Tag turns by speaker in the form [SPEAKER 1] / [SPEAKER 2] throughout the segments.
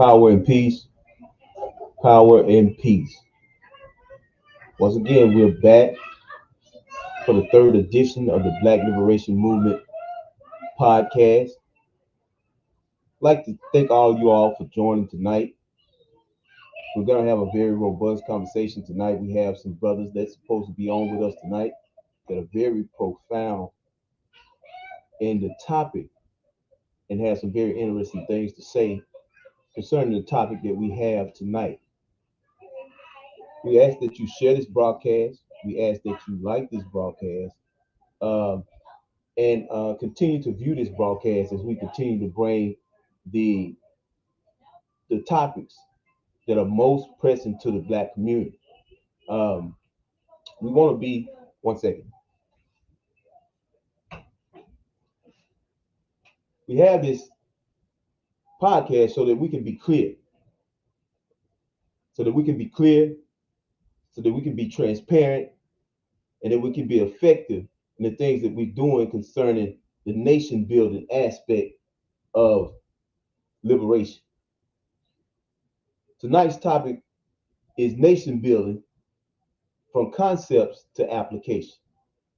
[SPEAKER 1] Power and peace, power and peace. Once again, we're back for the third edition of the Black Liberation Movement podcast. I'd like to thank all you all for joining tonight. We're going to have a very robust conversation tonight. We have some brothers that's supposed to be on with us tonight that are very profound in the topic and have some very interesting things to say concerning the topic that we have tonight. We ask that you share this broadcast. We ask that you like this broadcast um, and continue to view this broadcast as we continue to bring the the topics that are most pressing to the Black community. Um, we want to be one second. We have this podcast so that we can be clear, so that we can be clear, so that we can be transparent, and that we can be effective in the things that we're doing concerning the nation building aspect of liberation. Tonight's topic is nation building from concepts to application.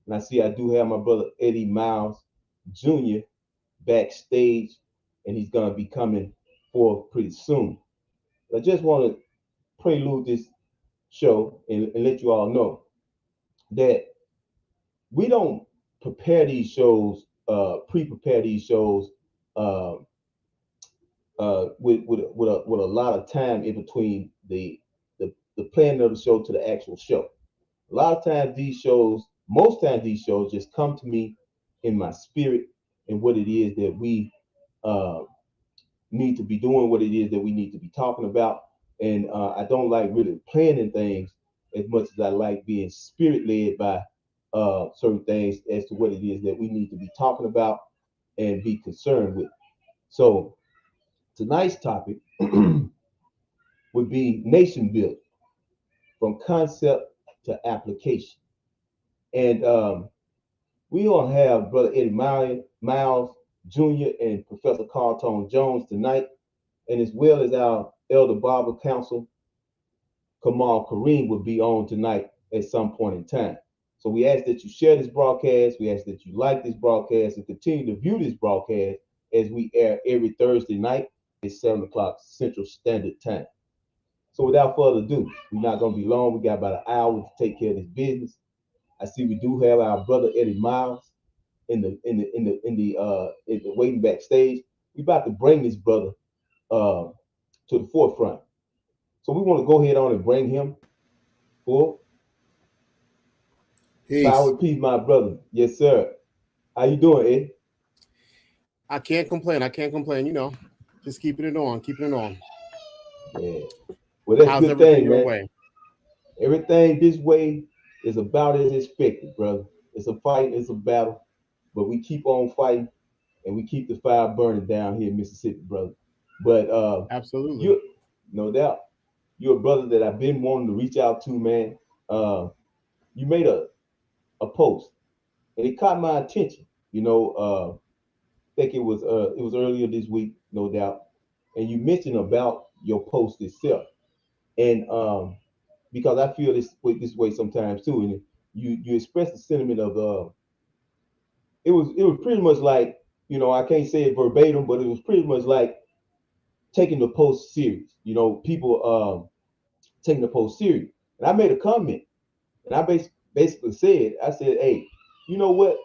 [SPEAKER 1] And I see I do have my brother Eddie Miles Jr. backstage, and he's going to be coming forth pretty soon. I just want to prelude this show and let you all know that we don't prepare these shows, pre-prepare these shows uh, with a lot of time in between the planning of the show to the actual show. A lot of times these shows, most times these shows just come to me in my spirit and what it is that we uh, need to be doing, what it is that we need to be talking about. And I don't like really planning things as much as I like being spirit led by certain things as to what it is that we need to be talking about and be concerned with. So tonight's topic would be nation building from concept to application. And we gonna have Brother Eddie Miles Jr. and Professor Carlton Jones tonight, and as well as our Elder Barber Council, Kamal Kareem, will be on tonight at some point in time. So we ask that you share this broadcast. We ask that you like this broadcast and continue to view this broadcast as we air every Thursday night at 7 o'clock Central Standard Time. So without further ado, we're not going to be long. We got about an hour to take care of this business. I see we do have our brother Eddie Miles in the waiting backstage. We about to bring this brother uh, to the forefront. So we want to go ahead on and bring him for power
[SPEAKER 2] Peace.
[SPEAKER 1] and peace, my brother. Yes, sir. How you doing, Ed?
[SPEAKER 2] I can't complain. I can't complain. Just keeping it on, keeping it on.
[SPEAKER 1] Yeah. Well, that's a
[SPEAKER 2] How's
[SPEAKER 1] good
[SPEAKER 2] everything
[SPEAKER 1] thing,
[SPEAKER 2] your
[SPEAKER 1] man.
[SPEAKER 2] way?
[SPEAKER 1] Everything this way is about as expected, brother. It's a fight, it's a battle, but we keep on fighting and we keep the fire burning down here in Mississippi, brother. But
[SPEAKER 2] Absolutely.
[SPEAKER 1] you, no doubt, you're a brother that I've been wanting to reach out to, man. You made a post and it caught my attention. I think it was earlier this week, no doubt, and you mentioned about your post itself, and because I feel this way sometimes too, and you express the sentiment of it was pretty much like, I can't say it verbatim, but it was pretty much like taking the post serious. People taking the post serious, and I made a comment, and I basically said, I said, hey, you know what?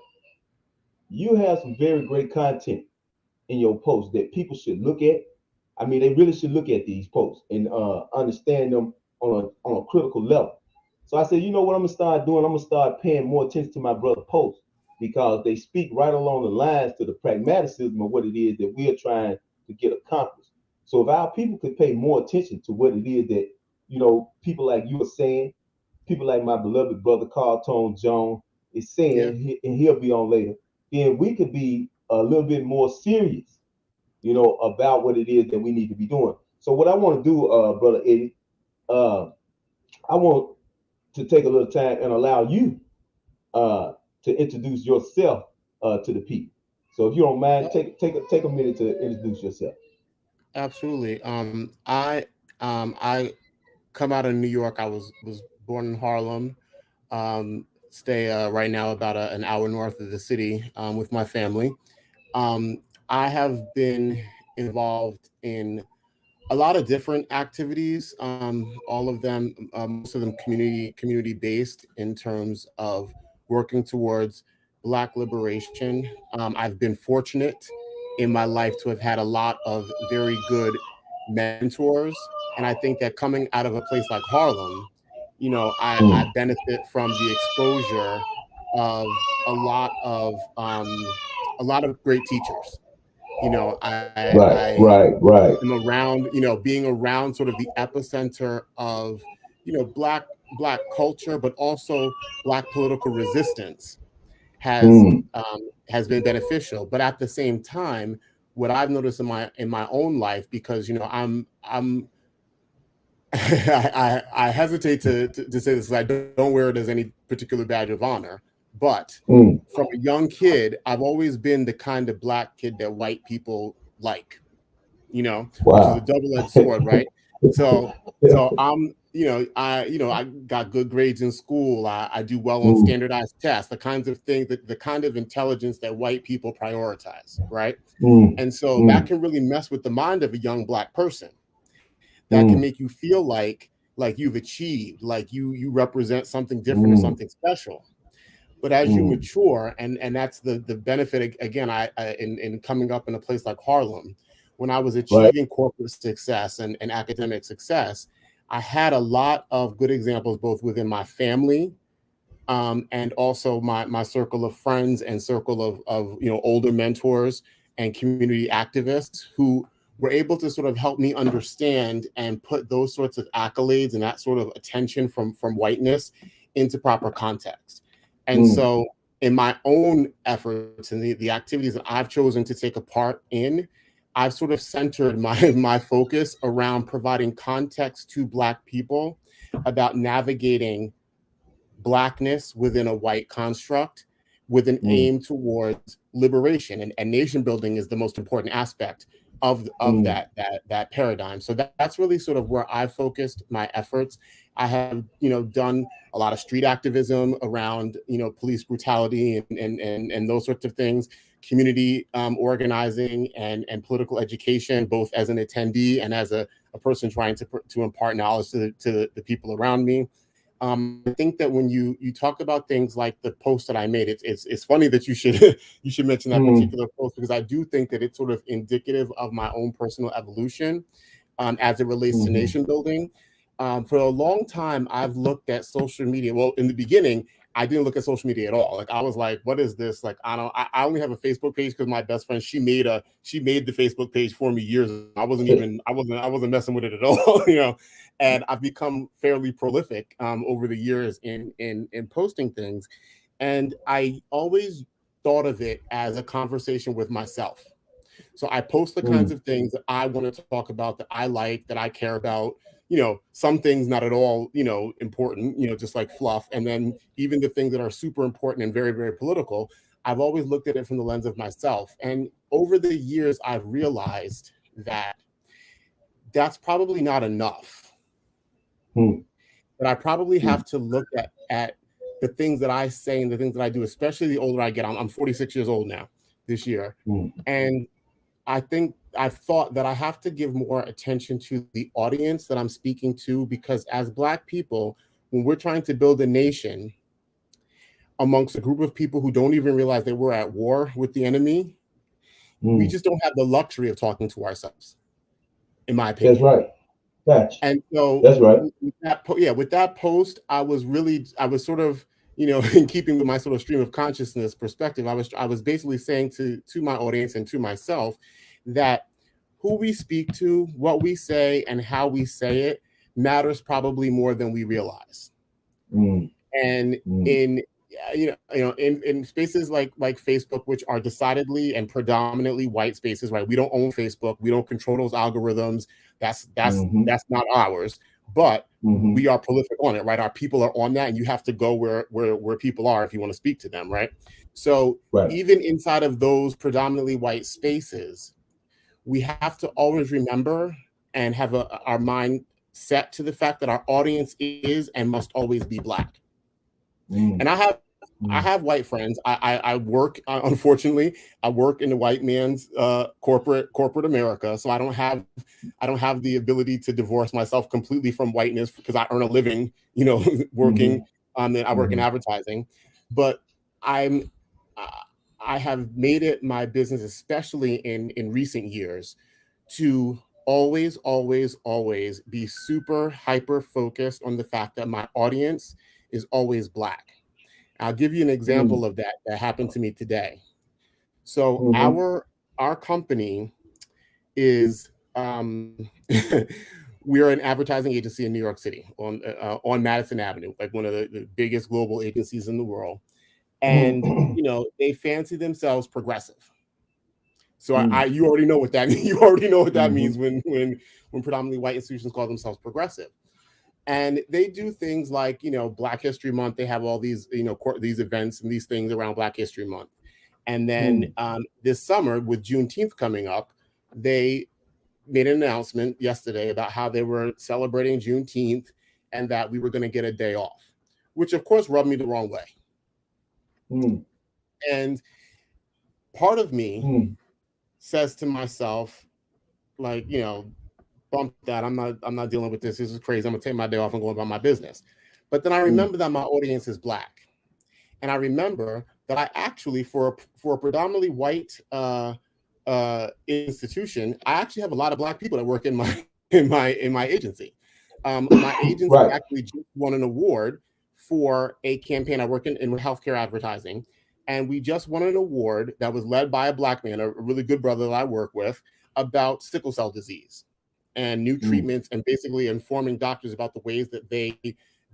[SPEAKER 1] You have some very great content in your posts that people should look at. I mean, they really should look at these posts and understand them on a critical level. So I said, you know what I'm gonna start doing? I'm gonna start paying more attention to my brother posts because they speak right along the lines to the pragmaticism of what it is that we are trying to get accomplished. So if our people could pay more attention to what it is that people like you are saying, people like my beloved brother Carl Tone Jones is
[SPEAKER 2] Yeah.
[SPEAKER 1] saying, and he'll be on later, then we could be a little bit more serious, about what it is that we need to be doing. So what I want to do, brother Eddie, uh, I want to take a little time and allow you uh, to introduce yourself to the people. So if you don't mind,
[SPEAKER 2] Oh,
[SPEAKER 1] take a minute to introduce yourself.
[SPEAKER 2] Absolutely. I come out of New York. I was born in Harlem. Stay right now about an hour north of the city with my family. Um, I have been involved in a lot of different activities. All of them, most of them community based in terms of working towards Black liberation. I've been fortunate in my life to have had a lot of very good mentors, and I think that coming out of a place like Harlem, I
[SPEAKER 1] Mm.
[SPEAKER 2] benefit from the exposure of a lot of great teachers. You know,
[SPEAKER 1] Right,
[SPEAKER 2] I
[SPEAKER 1] right, right.
[SPEAKER 2] am around, being around sort of the epicenter of, black culture, but also black political resistance has
[SPEAKER 1] Mm.
[SPEAKER 2] has been beneficial. But at the same time, what I've noticed in my own life, because I'm I hesitate to say this, 'cause I don't wear it as any particular badge of honor, but
[SPEAKER 1] Mm.
[SPEAKER 2] from a young kid, I've always been the kind of black kid that white people like, which is a
[SPEAKER 1] Wow.
[SPEAKER 2] double-edged sword, right? So
[SPEAKER 1] Yeah.
[SPEAKER 2] I got good grades in school. I do well on
[SPEAKER 1] Mm.
[SPEAKER 2] standardized tests, the kinds of things that the kind of intelligence that white people prioritize, right?
[SPEAKER 1] Mm.
[SPEAKER 2] And so that
[SPEAKER 1] Mm.
[SPEAKER 2] can really mess with the mind of a young black person. That can
[SPEAKER 1] Mm.
[SPEAKER 2] make you feel like you've achieved, like you represent something different or
[SPEAKER 1] Mm.
[SPEAKER 2] something special. But as you
[SPEAKER 1] Mm.
[SPEAKER 2] mature, and that's the benefit again, in coming up in a place like Harlem, when I was
[SPEAKER 1] Right.
[SPEAKER 2] achieving corporate success and academic success, I had a lot of good examples both within my family, and also my circle of friends and circle of older mentors and community activists who were able to sort of help me understand and put those sorts of accolades and that sort of attention from whiteness into proper context. And
[SPEAKER 1] Mm.
[SPEAKER 2] so in my own efforts and the activities that I've chosen to take a part in, I've sort of centered my focus around providing context to Black people about navigating blackness within a white construct with an
[SPEAKER 1] Mm.
[SPEAKER 2] aim towards liberation, and nation building is the most important aspect of
[SPEAKER 1] Mm.
[SPEAKER 2] that paradigm. So that's really sort of where I focused my efforts. I have done a lot of street activism around police brutality and those sorts of things, community organizing and political education, both as an attendee and as a person trying to impart knowledge to the people around me. I think that when you talk about things like the post that I made, it's funny that you should you should mention that
[SPEAKER 1] Mm.
[SPEAKER 2] particular post, because I do think that it's sort of indicative of my own personal evolution as it relates to
[SPEAKER 1] Mhm.
[SPEAKER 2] nation building. For a long time, I've looked at social media. Well, in the beginning, I didn't look at social media at all. Like I was like, "What is this?" Like I don't. I only have a Facebook page because my best friend she made the Facebook page for me years ago. I wasn't messing with it at all, And I've become fairly prolific over the years in posting things, and I always thought of it as a conversation with myself. So I post the kinds
[SPEAKER 1] Mm.
[SPEAKER 2] of things that I want to talk about, that I like, that I care about. Some things not at all, important, just like fluff. And then even the things that are super important and very, very political, I've always looked at it from the lens of myself. And over the years, I've realized that that's probably not enough.
[SPEAKER 1] Mm.
[SPEAKER 2] That I probably
[SPEAKER 1] Mm.
[SPEAKER 2] have to look at the things that I say and the things that I do, especially the older I get. I'm 46 years old now this year.
[SPEAKER 1] Mm.
[SPEAKER 2] And I think I've thought that I have to give more attention to the audience that I'm speaking to, because as Black people, when we're trying to build a nation amongst a group of people who don't even realize that we're at war with the enemy, we
[SPEAKER 1] Mm.
[SPEAKER 2] just don't have the luxury of talking to ourselves, in my
[SPEAKER 1] That's
[SPEAKER 2] opinion.
[SPEAKER 1] right. Gotcha.
[SPEAKER 2] And so
[SPEAKER 1] That's right.
[SPEAKER 2] with that post, I was sort of, in keeping with my sort of stream of consciousness perspective, I was basically saying to my audience and to myself that who we speak to, what we say, and how we say it matters probably more than we realize.
[SPEAKER 1] Mm.
[SPEAKER 2] And
[SPEAKER 1] Mm.
[SPEAKER 2] in in spaces like Facebook, which are decidedly and predominantly white spaces, right? We don't own Facebook, we don't control those algorithms.
[SPEAKER 1] Mhm.
[SPEAKER 2] That's not ours, but
[SPEAKER 1] Mhm.
[SPEAKER 2] we are prolific on it, right? Our people are on that, and you have to go where people are if you want to speak to them, right? So
[SPEAKER 1] Right.
[SPEAKER 2] even inside of those predominantly white spaces, we have to always remember and have our mind set to the fact that our audience is and must always be Black. And I have white friends. I work, unfortunately, I work in the white man's corporate America. So I don't have the ability to divorce myself completely from whiteness because I earn a living, working. And I work in advertising, but I'm I have made it my business, especially in recent years, to always be super hyper focused on the fact that my audience is always Black. I'll give you an example of that happened to me today. So our company is we're an advertising agency in New York City on Madison Avenue, like one of the biggest global agencies in the world. And they fancy themselves progressive. So you already know what that means. You already know what that means when predominantly white institutions call themselves progressive. And they do things like, Black History Month. They have all these, these events and these things around Black History Month. And then this summer, with Juneteenth coming up, they made an announcement yesterday about how they were celebrating Juneteenth and that we were going to get a day off, which of course rubbed me the wrong way. And part of me says to myself, like, bump that. I'm not dealing with this. This is crazy. I'm gonna take my day off and go about my business. But then I remember that my audience is Black. And I remember that I actually, for a predominantly white institution, I actually have a lot of Black people that work in my agency. My agency actually just won an award for a campaign. I work in healthcare advertising, and we just won an award that was led by a Black man, a really good brother that I work with, about sickle cell disease and new treatments, and basically informing doctors about the ways that they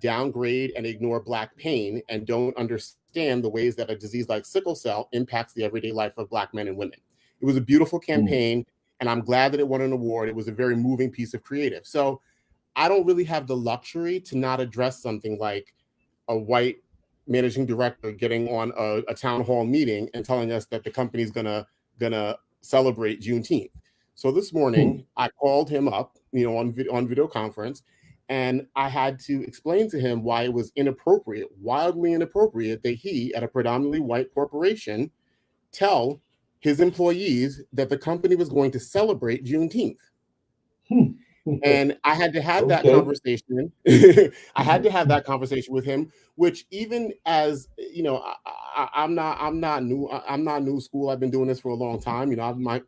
[SPEAKER 2] downgrade and ignore Black pain and don't understand the ways that a disease like sickle cell impacts the everyday life of Black men and women. It was a beautiful campaign, and I'm glad that it won an award. It was a very moving piece of creative. So I don't really have the luxury to not address something like a white managing director getting on a town hall meeting and telling us that the company's gonna celebrate Juneteenth. So this morning, I called him up, on video conference, and I had to explain to him why it was inappropriate, wildly inappropriate, that he, at a predominantly white corporation, tell his employees that the company was going to celebrate Juneteenth. And I had to have that conversation. I had to have that conversation with him, which, even as I'm not new school. I've been doing this for a long time.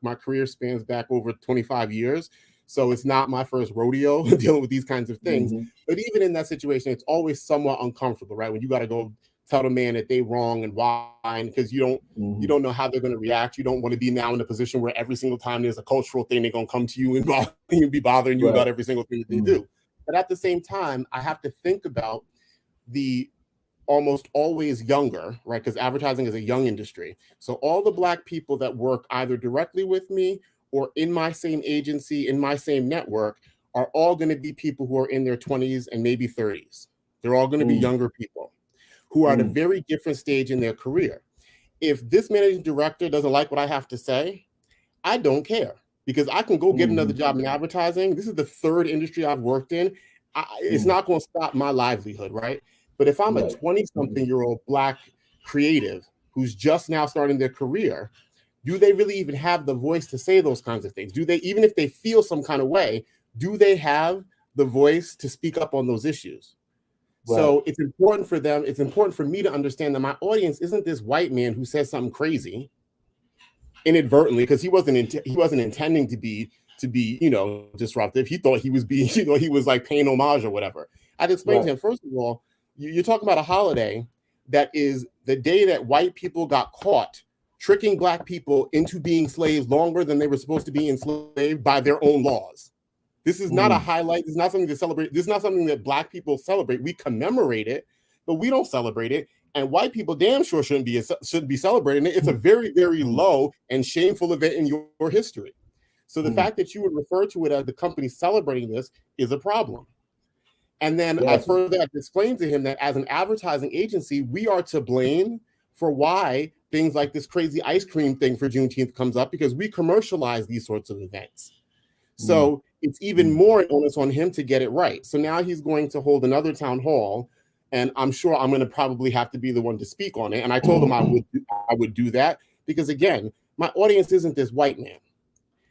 [SPEAKER 2] My career spans back over 25 years. So it's not my first rodeo dealing with these kinds of things. But even in that situation, it's always somewhat uncomfortable, right? When you got to go tell the man that they wrong and why, because you don't know how they're going to react. You don't want to be now in a position where every single time there's a cultural thing, they're going to come to you and be bothering you about every single thing that they do. But at the same time, I have to think about the almost always younger, right? Because advertising is a young industry. So all the Black people that work either directly with me or in my same agency, in my same network, are all going to be people who are in their 20s and maybe 30s. They're all going to be younger people who are at a very different stage in their career. If this managing director doesn't like what I have to say, I don't care, because I can go get another job in advertising. This is the third industry I've worked in. It's not going to stop my livelihood, right? But if I'm a 20-something-year-old Black creative who's just now starting their career, do they really even have the voice to say those kinds of things? Do they, even if they feel some kind of way, do they have the voice to speak up on those issues? So it's important for them. It's important for me to understand that my audience isn't this white man who says something crazy inadvertently, because he wasn't intending to be disruptive. He thought he was being, he was like paying homage or whatever. I'd explain to him, first of all, you're talking about a holiday that is the day that white people got caught tricking Black people into being slaves longer than they were supposed to be enslaved by their own laws. This is not a highlight. This is not something to celebrate. This is not something that Black people celebrate. We commemorate it, but we don't celebrate it. And white people damn sure shouldn't be celebrating it. It's a very, very low and shameful event in your history. So the fact that you would refer to it as the company celebrating this is a problem. And then I further explained to him that as an advertising agency, we are to blame for why things like this crazy ice cream thing for Juneteenth comes up because we commercialize these sorts of events. So it's even more onus on him to get it right. So now he's going to hold another town hall, and I'm sure I'm going to probably have to be the one to speak on it. And I told him I would do that because, again, my audience isn't this white man.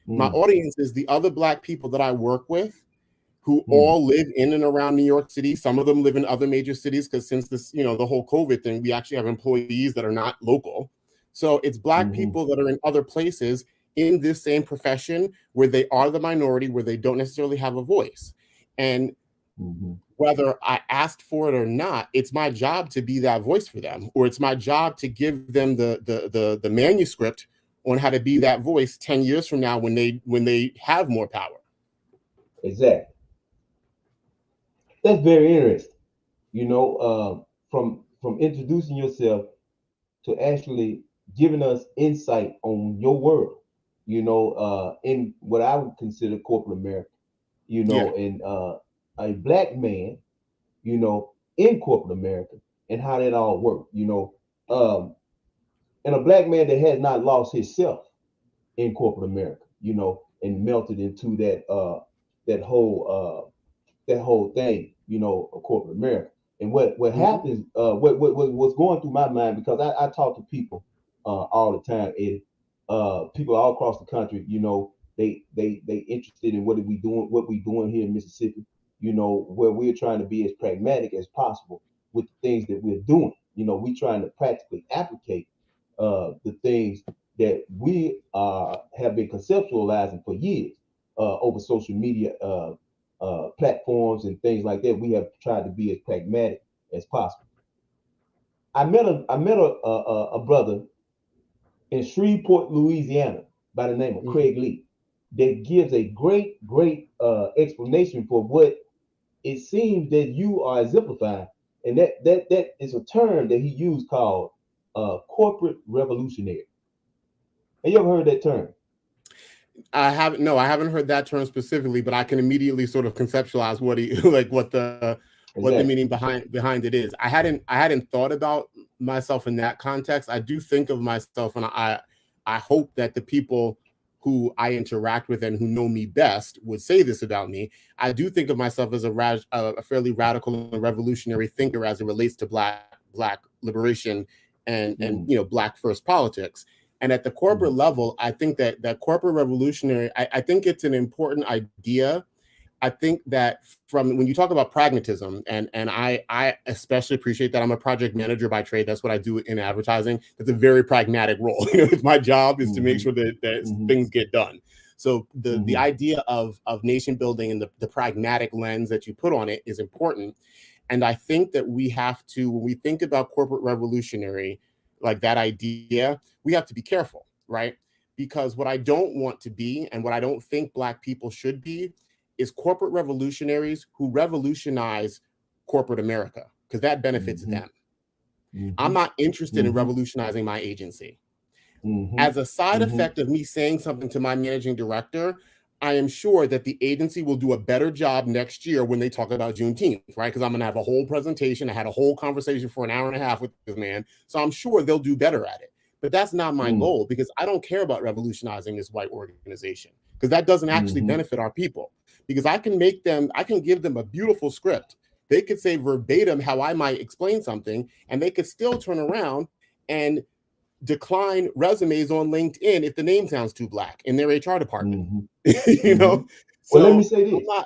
[SPEAKER 2] My audience is the other Black people that I work with who all live in and around New York City. Some of them live in other major cities because since this, the whole COVID thing, we actually have employees that are not local. So it's Black people that are in other places in this same profession where they are the minority, where they don't necessarily have a voice. And whether I asked for it or not, it's my job to be that voice for them, or it's my job to give them the manuscript on how to be that voice 10 years from now when they have more power.
[SPEAKER 1] Exactly. That's very interesting. From introducing yourself to actually giving us insight on your world, in what I would consider corporate America, and a Black man, in corporate America and how that all works, and a Black man that has not lost himself in corporate America, and melted into that whole thing, of corporate America. And what happens, what's going through my mind, because I talk to people all the time, and people all across the country, they interested in what we doing here in Mississippi, where we're trying to be as pragmatic as possible with the things that we're doing. We trying to practically applicate the things that we have been conceptualizing for years over social media platforms and things like that. We have tried to be as pragmatic as possible. I met a brother in Shreveport, Louisiana, by the name of Craig Lee, that gives a great explanation for what it seems that you are exemplifying, and that is a term that he used called corporate revolutionary. Have you ever heard that term?
[SPEAKER 2] I haven't heard that term specifically, but I can immediately sort of conceptualize what the meaning behind it is. I hadn't thought about myself in that context. I do think of myself, and I hope that the people who I interact with and who know me best would say this about me. I do think of myself as a fairly radical and revolutionary thinker as it relates to black liberation and Black first politics. And at the corporate level, I think that corporate revolutionary, I think it's an important idea. I think that from when you talk about pragmatism, and I especially appreciate that I'm a project manager by trade. That's what I do in advertising. It's a very pragmatic role. My job is to make sure that things get done. So the idea of nation building and the pragmatic lens that you put on it is important. And I think that we have to, when we think about corporate revolutionary, like that idea, we have to be careful, right? Because what I don't want to be, and what I don't think Black people should be, is corporate revolutionaries who revolutionize corporate America, because that benefits them. I'm not interested in revolutionizing my agency. As a side effect of me saying something to my managing director, I am sure that the agency will do a better job next year when they talk about Juneteenth, right? Because I'm going to have a whole presentation. I had a whole conversation for an hour and a half with this man. So I'm sure they'll do better at it. But that's not my goal, because I don't care about revolutionizing this white organization, because that doesn't actually benefit our people. Because I can give them a beautiful script. They could say verbatim how I might explain something, and they could still turn around and decline resumes on LinkedIn if the name sounds too Black in their HR department. So
[SPEAKER 1] well, let me say this.
[SPEAKER 2] Go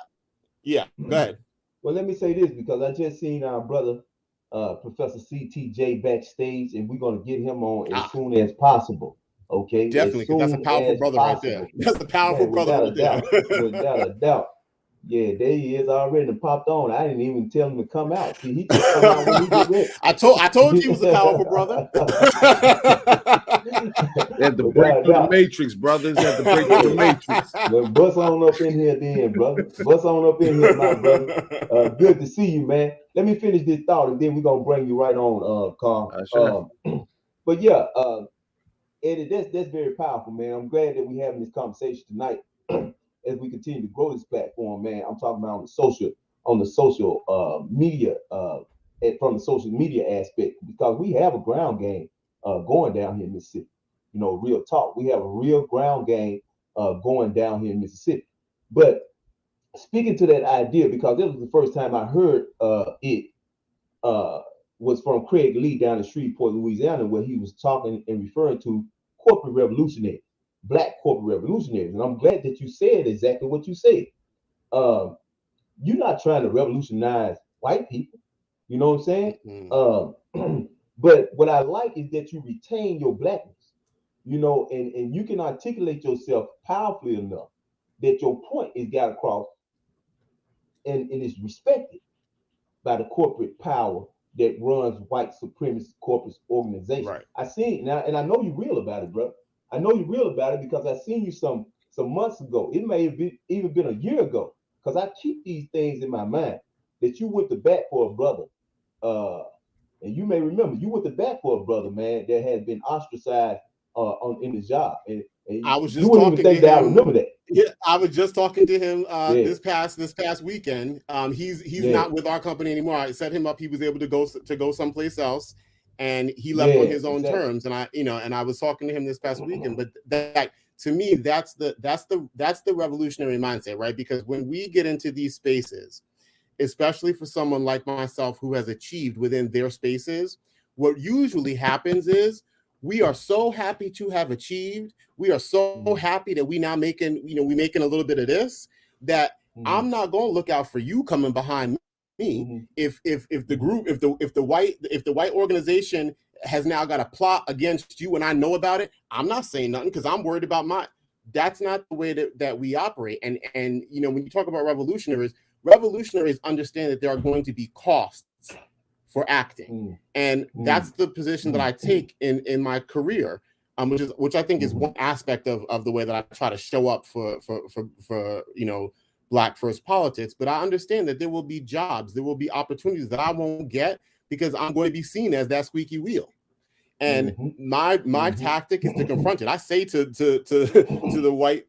[SPEAKER 2] ahead.
[SPEAKER 1] Well, let me say this, because I just seen our brother Professor CTJ backstage, and we're gonna get him on as soon as possible. Okay,
[SPEAKER 2] definitely, because that's a powerful brother right there. That's a powerful brother right there.
[SPEAKER 1] Without a doubt. Yeah, there he is already and popped on. I didn't even tell him to come out. See, he just come out when he get ready.
[SPEAKER 2] I told you he was a powerful brother.
[SPEAKER 3] They had to break through the matrix, brothers. They had to break through the matrix.
[SPEAKER 1] Well, bust on up in here then, brother. Bust on up in here, my brother. Good to see you, man. Let me finish this thought, and then we're gonna bring you right on, Carl.
[SPEAKER 3] Sure.
[SPEAKER 1] But yeah, Eddie, that's very powerful, man. I'm glad that we're having this conversation tonight as we continue to grow this platform, man. I'm talking about on the social media, from the social media aspect, because we have a ground game going down here in Mississippi. You know, real talk. We have a real ground game going down here in Mississippi. But speaking to that idea, because this was the first time I heard it, was from Craig Lee down in Shreveport, Louisiana, where he was talking and referring to corporate revolutionaries, black corporate revolutionaries. And I'm glad that you said exactly what you said. You're not trying to revolutionize white people. You know what I'm saying? Mm-hmm. But what I like is that you retain your blackness, you know, and you can articulate yourself powerfully enough that your point is got across and is respected by the corporate power that runs white supremacist corporate organizations.
[SPEAKER 2] Right.
[SPEAKER 1] I seen now, and I know you're real about it, bro. I know you're real about it because I seen you some months ago. It may have even been a year ago, because I keep these things in my mind that you went to bat for a brother. And you may remember you went to bat for a brother, man, that had been ostracized in his job. And
[SPEAKER 2] I was just
[SPEAKER 1] you wouldn't even think that I remember that.
[SPEAKER 2] Yeah, I was just talking to him this past weekend. He's not with our company anymore. I set him up. He was able to go someplace else, and he left on his own terms. And I was talking to him this past weekend. But that to me, that's the revolutionary mindset, right? Because when we get into these spaces, especially for someone like myself who has achieved within their spaces, what usually happens is we are so happy to have achieved. We are so happy that we now making a little bit of this, that I'm not going to look out for you coming behind me. If the white organization has now got a plot against you and I know about it, I'm not saying nothing because I'm worried about that's not the way that we operate. And when you talk about revolutionaries understand that there are going to be costs for acting. And that's the position that I take in my career, which I think is one aspect of the way that I try to show up for Black First politics. But I understand that there will be jobs, there will be opportunities that I won't get because I'm going to be seen as that squeaky wheel. And my tactic is to confront it. I say to the white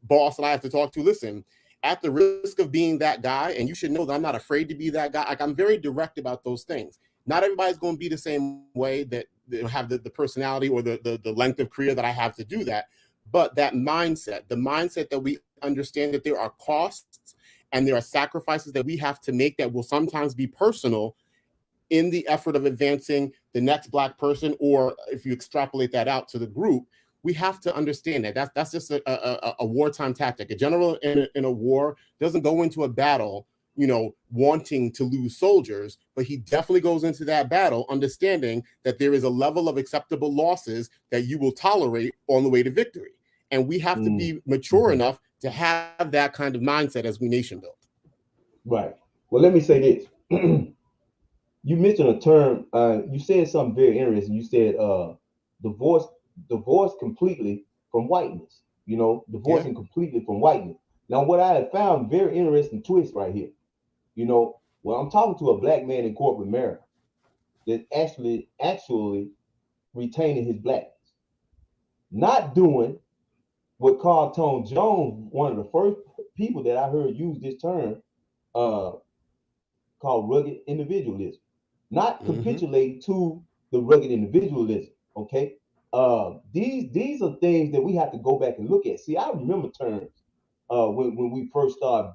[SPEAKER 2] boss that I have to talk to, listen, at the risk of being that guy, and you should know that I'm not afraid to be that guy. Like, I'm very direct about those things. Not everybody's going to be the same way, that they have the personality or the length of career that I have to do that. But that mindset, the mindset that we understand that there are costs and there are sacrifices that we have to make that will sometimes be personal in the effort of advancing the next Black person, or if you extrapolate that out to the group, we have to understand that that's just a wartime tactic. A general in a war doesn't go into a battle, wanting to lose soldiers, but he definitely goes into that battle understanding that there is a level of acceptable losses that you will tolerate on the way to victory. And we have to be mature enough to have that kind of mindset as we nation build. Right.
[SPEAKER 1] Well, let me say this. You mentioned a term. You said something very interesting. You said divorce completely from whiteness, divorcing completely from whiteness. Now, what I have found very interesting twist right here, when I'm talking to a Black man in corporate America that's actually retaining his blackness, not doing what Carl Tone Jones, one of the first people that I heard use this term, called rugged individualism, not capitulating to the rugged individualism. Okay. These are things that we have to go back and look at. See, I remember terms when we first started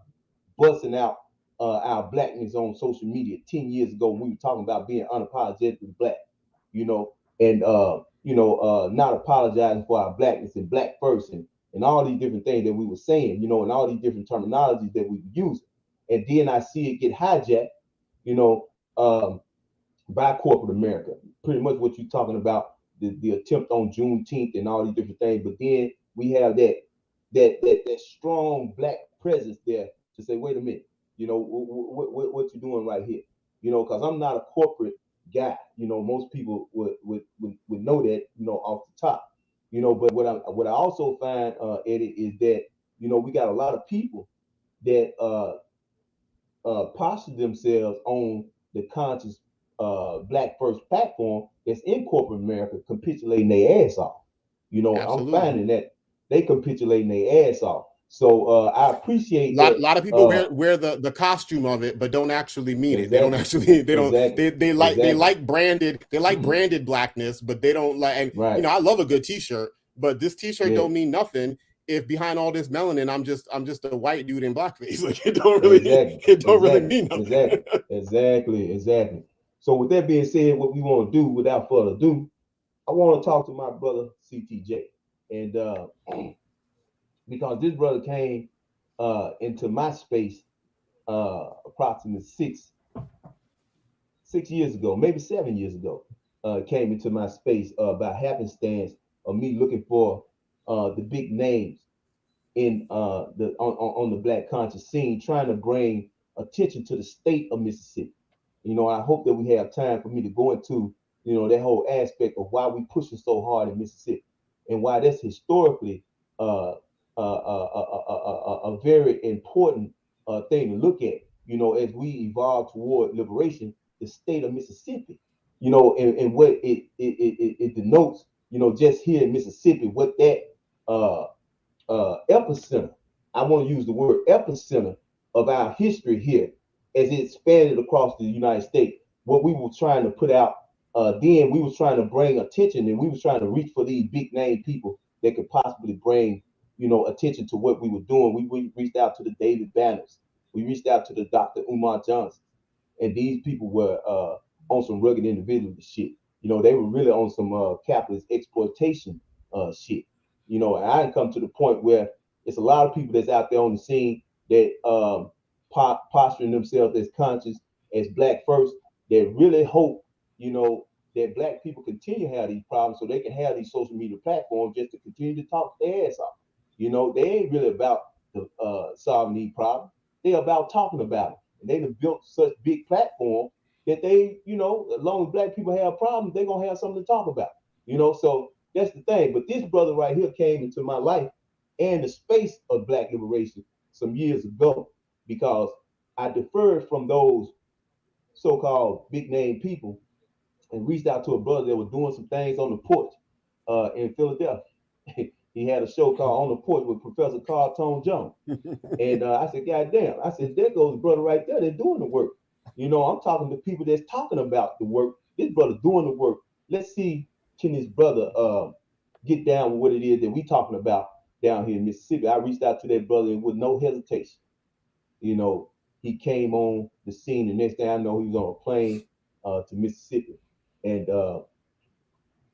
[SPEAKER 1] busting out our blackness on social media 10 years ago, when we were talking about being unapologetically Black, and not apologizing for our blackness and Black first and all these different things that we were saying, and all these different terminologies that we were using. And then I see it get hijacked, by corporate America. Pretty much what you're talking about, the attempt on Juneteenth and all these different things. But then we have that strong Black presence there to say, wait a minute, what you're doing right here, because I'm not a corporate guy. Most people would know that, off the top, but what I also find, Eddie, is that, we got a lot of people that posture themselves on the conscious Black First platform that's in corporate America, capitulating their ass off.
[SPEAKER 2] Absolutely.
[SPEAKER 1] I'm finding that they capitulating their ass off. So I appreciate that.
[SPEAKER 2] A lot of people wear the costume of it, but don't actually mean it. They don't actually. They don't. They like branded blackness, but they don't like. And
[SPEAKER 1] right.
[SPEAKER 2] I love a good T-shirt, but this T-shirt don't mean nothing if behind all this melanin I'm just a white dude in blackface. Like it don't really really mean nothing.
[SPEAKER 1] Exactly. So with that being said, what we want to do without further ado, I want to talk to my brother CTJ, and because this brother came into my space approximately six years ago, maybe 7 years ago, came into my space by happenstance of me looking for the big names in on the black conscious scene, trying to bring attention to the state of Mississippi. I hope that we have time for me to go into that whole aspect of why we pushing so hard in Mississippi and why that's historically a very important thing to look at. As we evolve toward liberation, the state of Mississippi. And what it denotes. Just here in Mississippi, what that epicenter. I want to use the word epicenter of our history here as it expanded across the United States. What we were trying to put out then, we was trying to bring attention, and we was trying to reach for these big name people that could possibly bring attention to what we were doing. We reached out to the David Banners. We reached out to the Dr. Umar Johnson. And these people were on some rugged individual shit. They were really on some capitalist exploitation shit. And I didn't come to the point where it's a lot of people that's out there on the scene that posturing themselves as conscious, as black first, that really hope, that black people continue to have these problems so they can have these social media platforms just to continue to talk their ass off. They ain't really about solving these problems. They're about talking about it. And they've built such big platform that they, as long as black people have problems, they're gonna have something to talk about. So that's the thing. But this brother right here came into my life and the space of black liberation some years ago because I deferred from those so-called big name people and reached out to a brother that was doing some things on the porch in Philadelphia. He had a show called On the Porch with Professor Carl Tone Jones. And I said, God damn. I said, there goes the brother right there. They're doing the work. I'm talking to people that's talking about the work. This brother doing the work. Let's see, can this brother get down with what it is that we talking about down here in Mississippi. I reached out to that brother with no hesitation. He came on the scene. The next thing I know, he was on a plane to Mississippi. And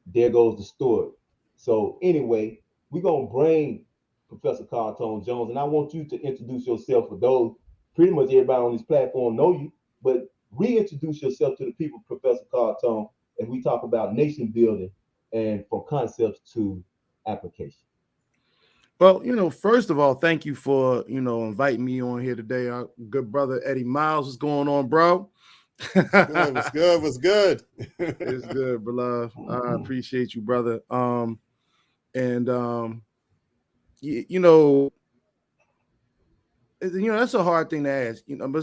[SPEAKER 1] there goes the story. So anyway, we're going to bring Professor Carl Tone Jones, and I want you to introduce yourself. For those, pretty much everybody on this platform know you, but reintroduce yourself to the people, Professor Carl Tone, as we talk about nation building and from concepts to application.
[SPEAKER 3] Well, first of all, thank you for, inviting me on here today. Our good brother Eddie Miles, what's going on, bro?
[SPEAKER 2] What's good? What's good?
[SPEAKER 3] It's good, beloved. I appreciate you, brother. That's a hard thing to ask. But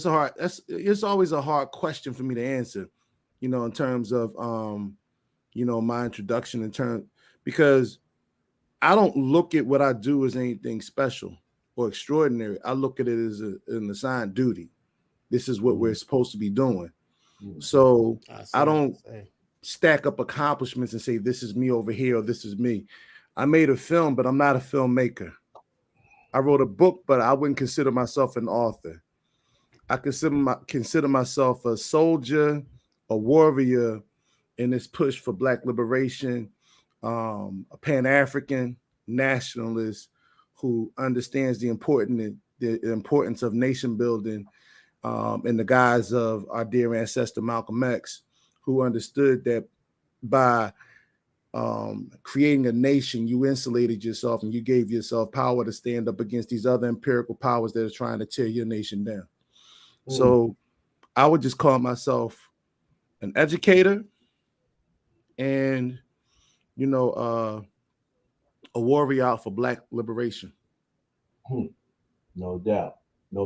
[SPEAKER 3] it's always a hard question for me to answer. In terms of my introduction, because I don't look at what I do as anything special or extraordinary. I look at it as an assigned duty. This is what we're supposed to be doing. So I don't stack up accomplishments and say, this is me over here or this is me. I made a film, but I'm not a filmmaker. I wrote a book, but I wouldn't consider myself an author. I consider myself a soldier, a warrior in this push for Black liberation, a Pan-African nationalist who understands the importance of nation building in the guise of our dear ancestor Malcolm X, who understood that by creating a nation, you insulated yourself and you gave yourself power to stand up against these other empirical powers that are trying to tear your nation down. So I would just call myself an educator and, a warrior out for Black liberation.
[SPEAKER 1] No doubt. And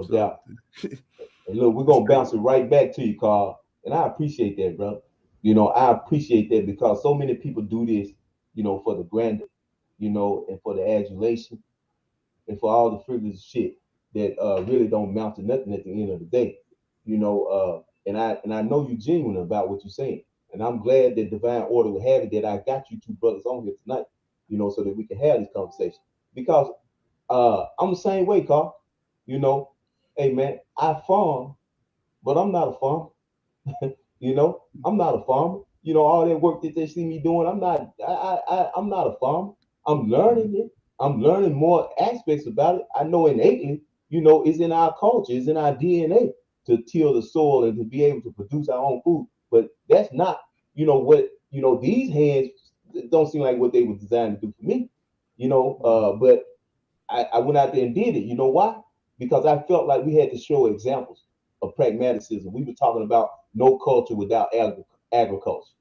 [SPEAKER 1] look, we're going to bounce it right back to you, Carl. And I appreciate that, bro. I appreciate that because so many people do this, for the grandeur, and for the adulation. and for all the frivolous shit that really don't amount to nothing at the end of the day. And I know you're genuine about what you're saying. And I'm glad that Divine Order will have it that I got you two brothers on here tonight, so that we can have this conversation. Because I'm the same way, Carl. You know, hey man, I farm, but I'm not a farmer. I'm not a farmer. All that work that they see me doing, I'm not a farmer. I'm learning it. I'm learning more aspects about it. I know innately, it's in our culture, it's in our DNA to till the soil and to be able to produce our own food. But that's not, what, these hands don't seem like what they were designed to do for me, but I went out there and did it. You know why? Because I felt like we had to show examples of pragmaticism. We were talking about no culture without agriculture.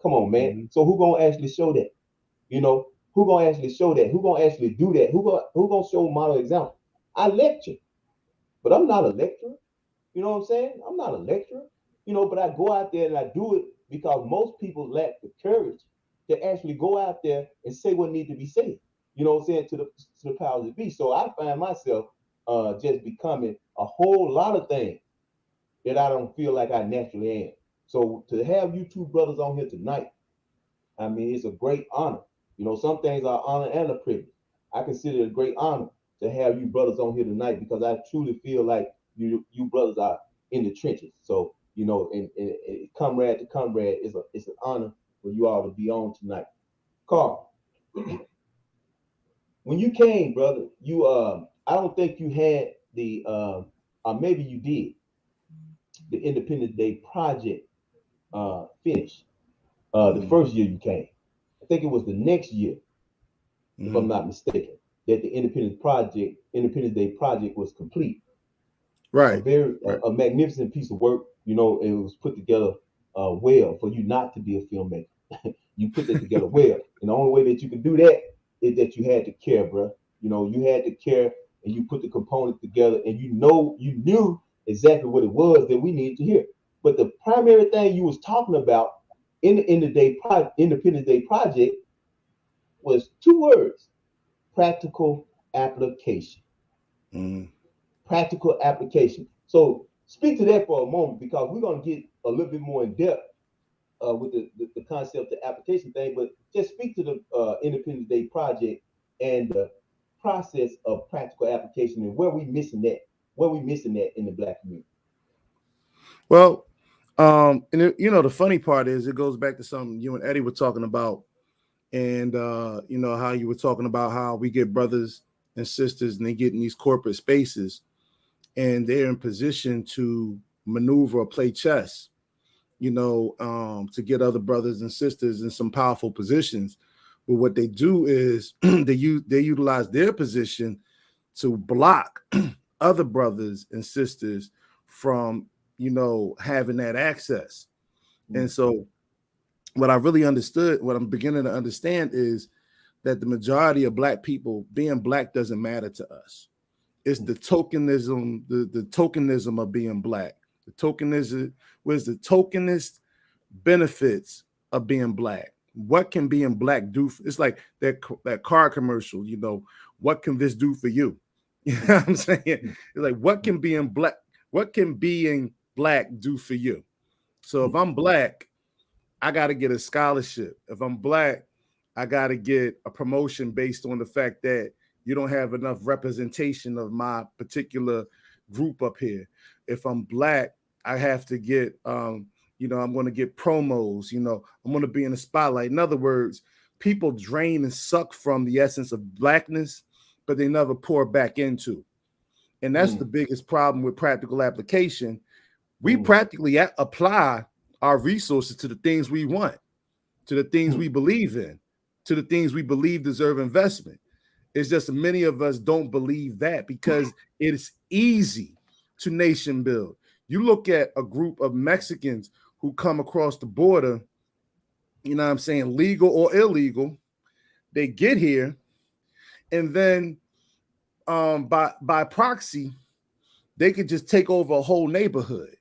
[SPEAKER 1] Come on, man. Mm-hmm. So who gonna actually show that? Who gonna actually show that? Who gonna actually do that? Who gonna show model example? I lecture, but I'm not a lecturer. You know what I'm saying? I'm not a lecturer. But I go out there and I do it because most people lack the courage to actually go out there and say what needs to be said. You know what I'm saying, to the powers that be. So I find myself just becoming a whole lot of things that I don't feel like I naturally am. So to have you two brothers on here tonight, I mean, it's a great honor. Some things are honor and a privilege. I consider it a great honor to have you brothers on here tonight because I truly feel like you brothers are in the trenches. So, and comrade to comrade, it's an honor for you all to be on tonight. Carl, when you came, brother, you I don't think you had the maybe you did the Independence Day project finished the first year you came. I think it was the next year, if I'm not mistaken, that the Independence Day project was complete.
[SPEAKER 3] Right.
[SPEAKER 1] A magnificent piece of work. It was put together well for you not to be a filmmaker. You put that together well, and the only way that you could do that is that you had to care, bro. You had to care, and you put the components together, and you knew exactly what it was that we needed to hear. But the primary thing you was talking about in the Independence Day project was two words: practical application. Practical application. So speak to that for a moment because we're going to get a little bit more in depth with the concept of application thing, but just speak to the Independence Day project and the process of practical application and where we missing that in the Black community.
[SPEAKER 3] Well, and the funny part is it goes back to something you and Eddie were talking about, and how you were talking about how we get brothers and sisters and they get in these corporate spaces and they're in position to maneuver or play chess, to get other brothers and sisters in some powerful positions. But what they do is they utilize their position to block other brothers and sisters from, having that access. And so what I really understood, what I'm beginning to understand is that the majority of Black people, being Black doesn't matter to us. It's the tokenism, the tokenism of being Black. The tokenism, where's the tokenist benefits of being Black? What can being Black do? It's like that car commercial, what can this do for you? You know what I'm saying? It's like, what can being Black do for you? So if I'm Black, I got to get a scholarship. If I'm Black, I got to get a promotion based on the fact that you don't have enough representation of my particular group up here. If I'm Black, I have to get, I'm going to get promos, I'm going to be in the spotlight. In other words, people drain and suck from the essence of Blackness, but they never pour back into. And that's the biggest problem with practical application. We practically apply our resources to the things we want, to the things we believe in, to the things we believe deserve investment. It's just many of us don't believe that because it's easy to nation build. You look at a group of Mexicans who come across the border, legal or illegal, they get here, and then by proxy, they could just take over a whole neighborhood.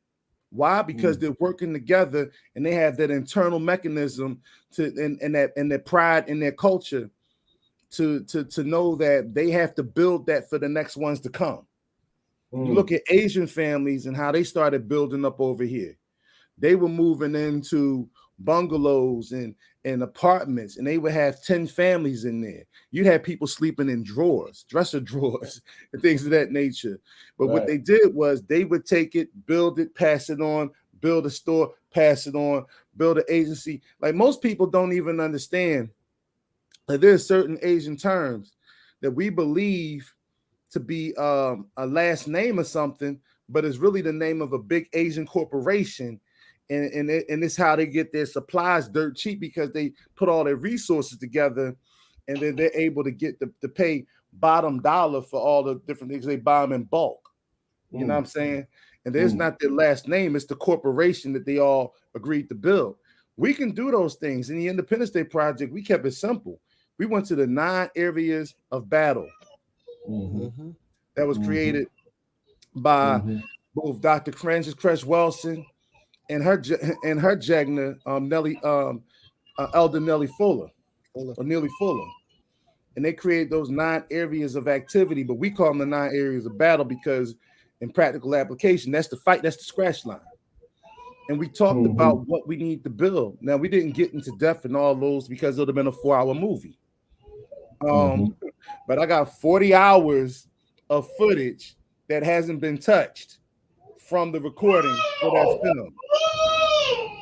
[SPEAKER 3] Why? Because they're working together and they have that internal mechanism and their pride in their culture to know that they have to build that for the next ones to come. You look at Asian families and how they started building up over here. They were moving into bungalows and apartments, and they would have 10 families in there. You'd have people sleeping in drawers, dresser drawers, and things of that nature. But what they did was they would take it, build it, pass it on, build a store, pass it on, build an agency. Like most people don't even understand that there's certain Asian terms that we believe to be a last name or something, but it's really the name of a big Asian corporation. And it's how they get their supplies dirt cheap, because they put all their resources together, and then they're able to get to pay bottom dollar for all the different things they buy them in bulk. You know what I'm saying? And there's not their last name, it's the corporation that they all agreed to build. We can do those things. In the Independence Day Project, we kept it simple. We went to the 9 areas of battle that was created by both Dr. Frances Cress Welsing and her Jegna, Nellie, Elder Nellie Fuller, or Neely Fuller. And they created those 9 areas of activity, but we call them the 9 areas of battle because in practical application, that's the fight, that's the scratch line. And we talked about what we need to build. Now, we didn't get into depth in all those because it would have been a 4-hour movie. But I got 40 hours of footage that hasn't been touched from the recording for that film.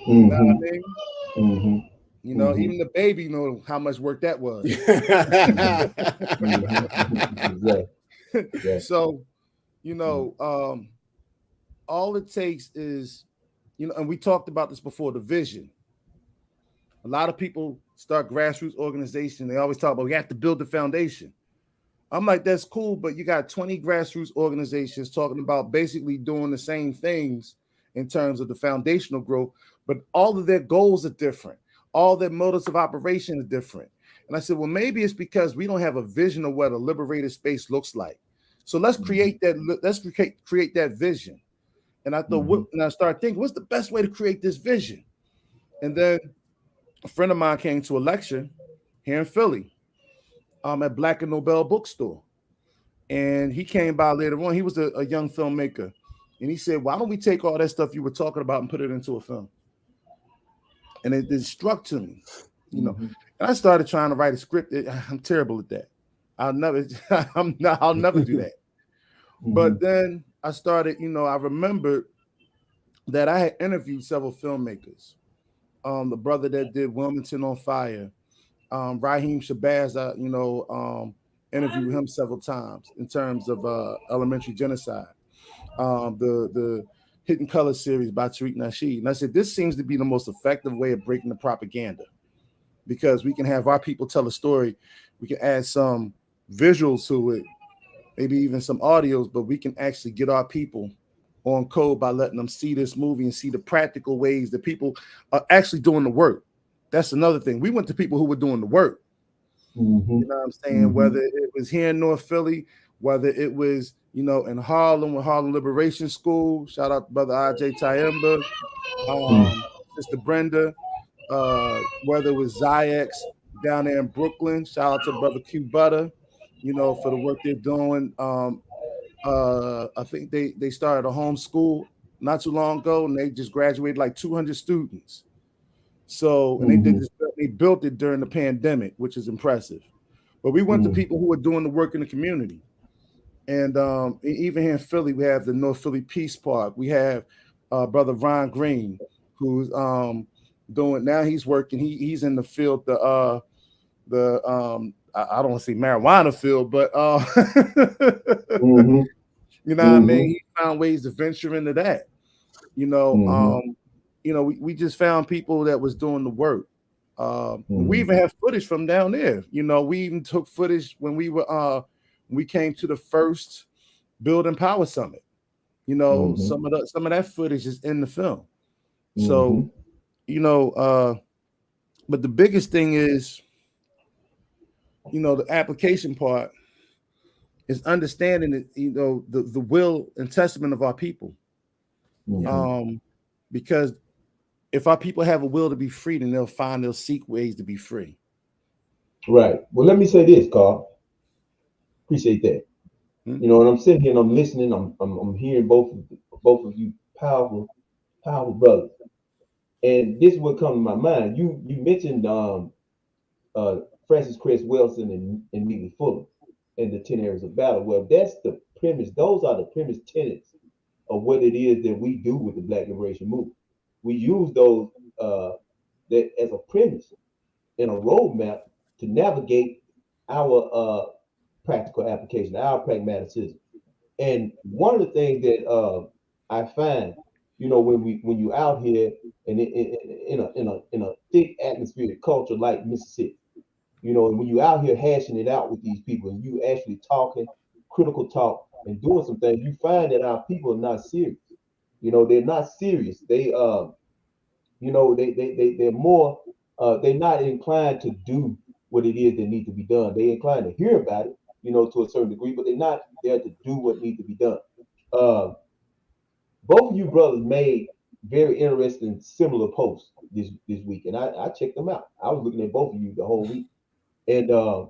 [SPEAKER 3] You know what I mean? You know, even the baby know how much work that was. So, you know, all it takes is, you know, and we talked about this before, the vision. A lot of people start grassroots organizations. They always talk about we have to build the foundation. I'm like, that's cool, but you got 20 grassroots organizations talking about basically doing the same things in terms of the foundational growth, but all of their goals are different. All their motives of operation are different. And I said, well, maybe it's because we don't have a vision of what a liberated space looks like. So let's create that. Let's create that vision. And I thought, and I started thinking, what's the best way to create this vision? And then a friend of mine came to a lecture here in Philly, at Black and Nobel Bookstore. And he came by later on. He was a young filmmaker. And he said, why don't we take all that stuff you were talking about and put it into a film? And it struck to me, you know. And I started trying to write a script. I'm terrible at that. I'll never do that. But then I started, you know, I remembered that I had interviewed several filmmakers. The brother that did Wilmington on Fire, Raheem Shabazz, you know, interviewed him several times in terms of elementary genocide. The Hidden Color series by Tariq Nasheed. And I said, this seems to be the most effective way of breaking the propaganda, because we can have our people tell a story. We can add some visuals to it, maybe even some audios, but we can actually get our people on code by letting them see this movie and see the practical ways that people are actually doing the work. That's another thing. We went to people who were doing the work. You know what I'm saying? Whether it was here in North Philly, whether it was, you know, in Harlem with Harlem Liberation School. Shout out to Brother I.J. Tyemba, Sister Brenda, whether it was Zayex down there in Brooklyn. Shout out to Brother Q Butter, you know, for the work they're doing. I think they started a homeschool not too long ago, and they just graduated like 200 students. So, and they built it during the pandemic, which is impressive. But we went to people who were doing the work in the community. And even here in Philly, we have the North Philly Peace Park. We have Brother Ron Green, who's doing, now he's working, he's in the field, I don't want to say marijuana field, but you know what I mean? He found ways to venture into that. You know, we just found people that was doing the work. We even have footage from down there. You know, we even took footage when we came to the first Build and Power Summit. You know, some of that footage is in the film. So, you know, but the biggest thing is, you know, the application part is understanding that, you know, the will and testament of our people. Because if our people have a will to be free, then they'll seek ways to be free.
[SPEAKER 1] Right. Well, let me say this, Carl. Appreciate that.
[SPEAKER 3] Hmm?
[SPEAKER 1] You know, and I'm sitting here and I'm listening. I'm hearing both of you powerful brothers. And this is what comes to my mind. You mentioned uh, Francis Cress Wilson and Neely Fuller and the 10 areas of battle. Well, that's the premise. Those are the premise tenets of what it is that we do with the Black Liberation Movement. We use those uh, that as a premise and a roadmap to navigate our practical application, our pragmatism. And one of the things that I find, you know, when you out here and in a thick atmospheric culture like Mississippi, you know, and when you out here hashing it out with these people and you actually talking critical talk and doing some things, you find that our people are not serious. You know, they're not serious. You know, they're more they're not inclined to do what it is that needs to be done. They're inclined to hear about it, you know, to a certain degree, but they're not there to do what needs to be done. Uh, both of you brothers made very interesting similar posts this week, and I checked them out. I was looking at both of you the whole week, and I'm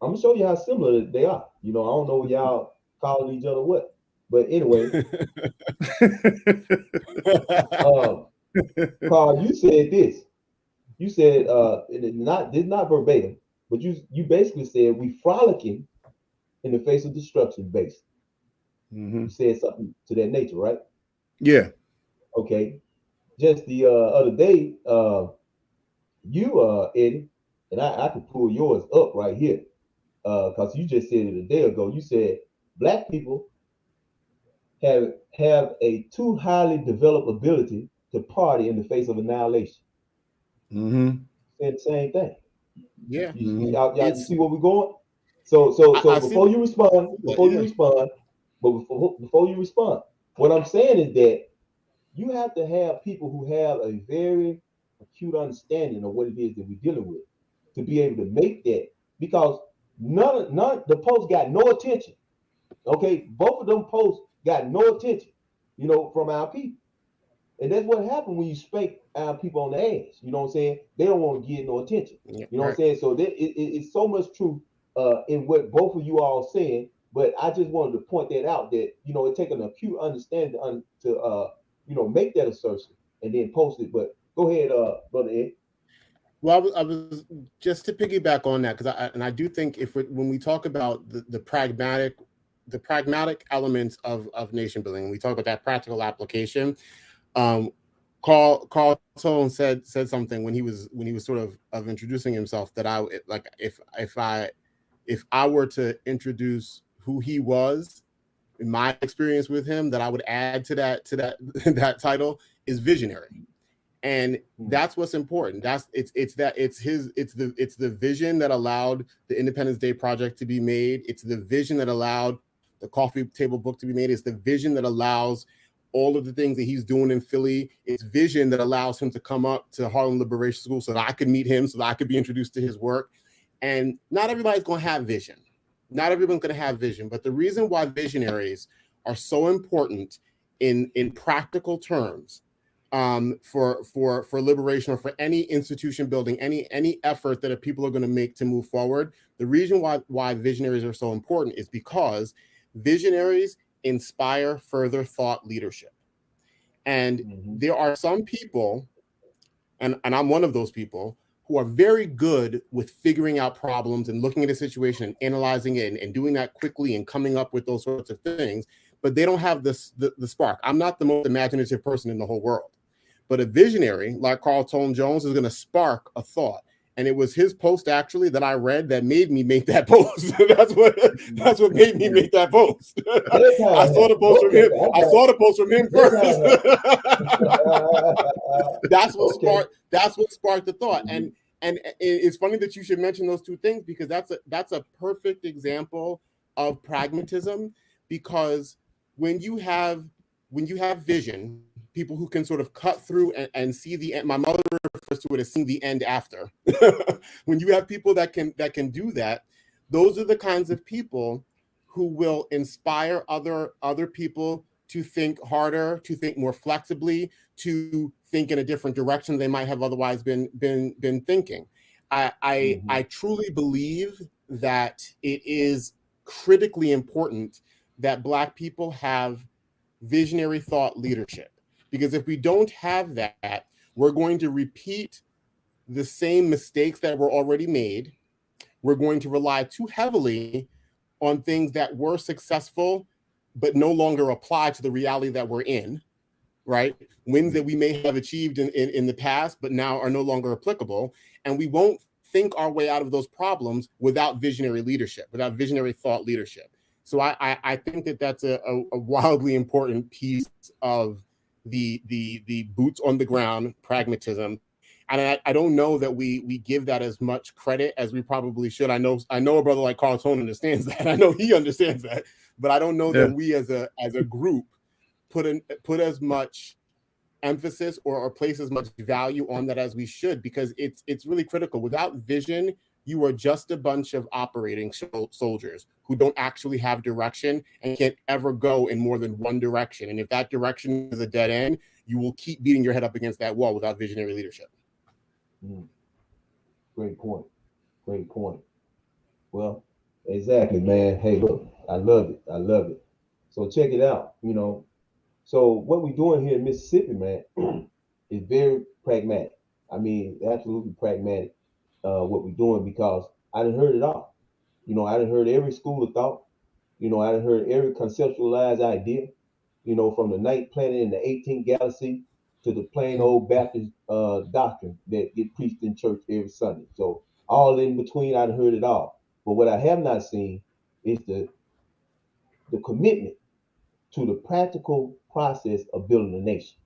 [SPEAKER 1] gonna show you how similar they are. You know, I don't know what y'all calling each other what, but anyway, um, Carl, you said this. You said it's not verbatim, but you basically said we frolicking in the face of destruction. Based,
[SPEAKER 3] Hmm.
[SPEAKER 1] you said something to that nature, right?
[SPEAKER 3] Yeah.
[SPEAKER 1] Okay. Just the other day, you Eddie, and I could pull yours up right here, because you just said it a day ago. You said black people have a too highly developed ability to party in the face of annihilation.
[SPEAKER 3] Hmm.
[SPEAKER 1] Said the same thing.
[SPEAKER 2] Yeah,
[SPEAKER 3] Hmm.
[SPEAKER 1] You
[SPEAKER 2] it's
[SPEAKER 1] see where we're going? So
[SPEAKER 2] I see
[SPEAKER 1] before you respond,
[SPEAKER 2] that. Yeah,
[SPEAKER 1] before you respond, what I'm saying is that you have to have people who have a very acute understanding of what it is that we're dealing with to be able to make that, because none the post got no attention. Okay, both of them posts got no attention, you know, from our people. And that's what happened when you spank our people on the ass. You know what I'm saying? They don't want to get no attention.
[SPEAKER 2] yeah,
[SPEAKER 1] You know what I'm
[SPEAKER 2] right.
[SPEAKER 1] saying? So it's so much truth in what both of you all saying. But I just wanted to point that out, that you know it takes an acute understanding to you know, make that assertion and then post it. But go ahead, brother Ed.
[SPEAKER 2] Well, I was just to piggyback on that because I do think if when we talk about the pragmatic elements of nation building, we talk about that practical application. Um, Carl Tone said something when he was sort of introducing himself that I like if I were to introduce who he was in my experience with him, that I would add to that that title is visionary. And
[SPEAKER 1] Hmm.
[SPEAKER 2] that's what's important. It's the vision that allowed the Independence Day project to be made. It's the vision that allowed the coffee table book to be made. It's the vision that allows all of the things that he's doing in Philly. It's vision that allows him to come up to Harlem Liberation School so that I could meet him, so that I could be introduced to his work. And not everybody's going to have vision. Not everyone's going to have vision. But the reason why visionaries are so important in practical terms, for liberation, or for any institution building, any effort that people are going to make to move forward. The reason why visionaries are so important is because visionaries inspire further thought leadership. And
[SPEAKER 1] Hmm.
[SPEAKER 2] there are some people, and I'm one of those people, who are very good with figuring out problems and looking at a situation and analyzing it and doing that quickly and coming up with those sorts of things, but they don't have the spark. I'm not the most imaginative person in the whole world. But a visionary like Carl Tone Jones is going to spark a thought. And it was his post actually that I read that made me make that post. That's what made me make that post.
[SPEAKER 1] That's how
[SPEAKER 2] I
[SPEAKER 1] it
[SPEAKER 2] saw the
[SPEAKER 1] happened.
[SPEAKER 2] post from him.
[SPEAKER 1] Okay, I
[SPEAKER 2] I
[SPEAKER 1] got
[SPEAKER 2] saw the post from him
[SPEAKER 1] that's how it
[SPEAKER 2] first.
[SPEAKER 1] happened.
[SPEAKER 2] That's what
[SPEAKER 1] Okay.
[SPEAKER 2] sparked. That's what sparked the thought.
[SPEAKER 1] Mhm.
[SPEAKER 2] And it's funny that you should mention those two things, because that's a perfect example of pragmatism. Because when you have vision, people who can sort of cut through and see the end. My mother refers to it as seeing the end after. When you have people that can do that, those are the kinds of people who will inspire other people to think harder, to think more flexibly, to think in a different direction they might have otherwise been thinking. I truly believe that it is critically important that Black people have visionary thought leadership, because if we don't have that, we're going to repeat the same mistakes that were already made. We're going to rely too heavily on things that were successful but no longer apply to the reality that we're in, right? Wins that we may have achieved in the past but now are no longer applicable, and we won't think our way out of those problems without visionary leadership, without visionary thought leadership. So I think that that's a wildly important piece of the boots on the ground pragmatism. And I don't know that we give that as much credit as we probably should. I know a brother like Carl Tone understands that. I know he understands that, but I don't know that we as a group put as much emphasis or place as much value on that as we should, because it's really critical. Without vision, you are just a bunch of operating soldiers who don't actually have direction and can't ever go in more than one direction. And if that direction is a dead end, you will keep beating your head up against that wall without visionary leadership.
[SPEAKER 1] Great point. Great point. Well, exactly, man. Hey, look, I love it. I love it. So check it out. So what we're doing here in Mississippi, man, is very pragmatic. I mean, absolutely pragmatic. What we're doing, because I done heard it all. I done heard every school of thought. I done heard every conceptualized idea. From the ninth planet in the 18th galaxy to the plain old Baptist doctrine that get preached in church every Sunday. So all in between, I done heard it all. But what I have not seen is the commitment to the practical process of building a nation.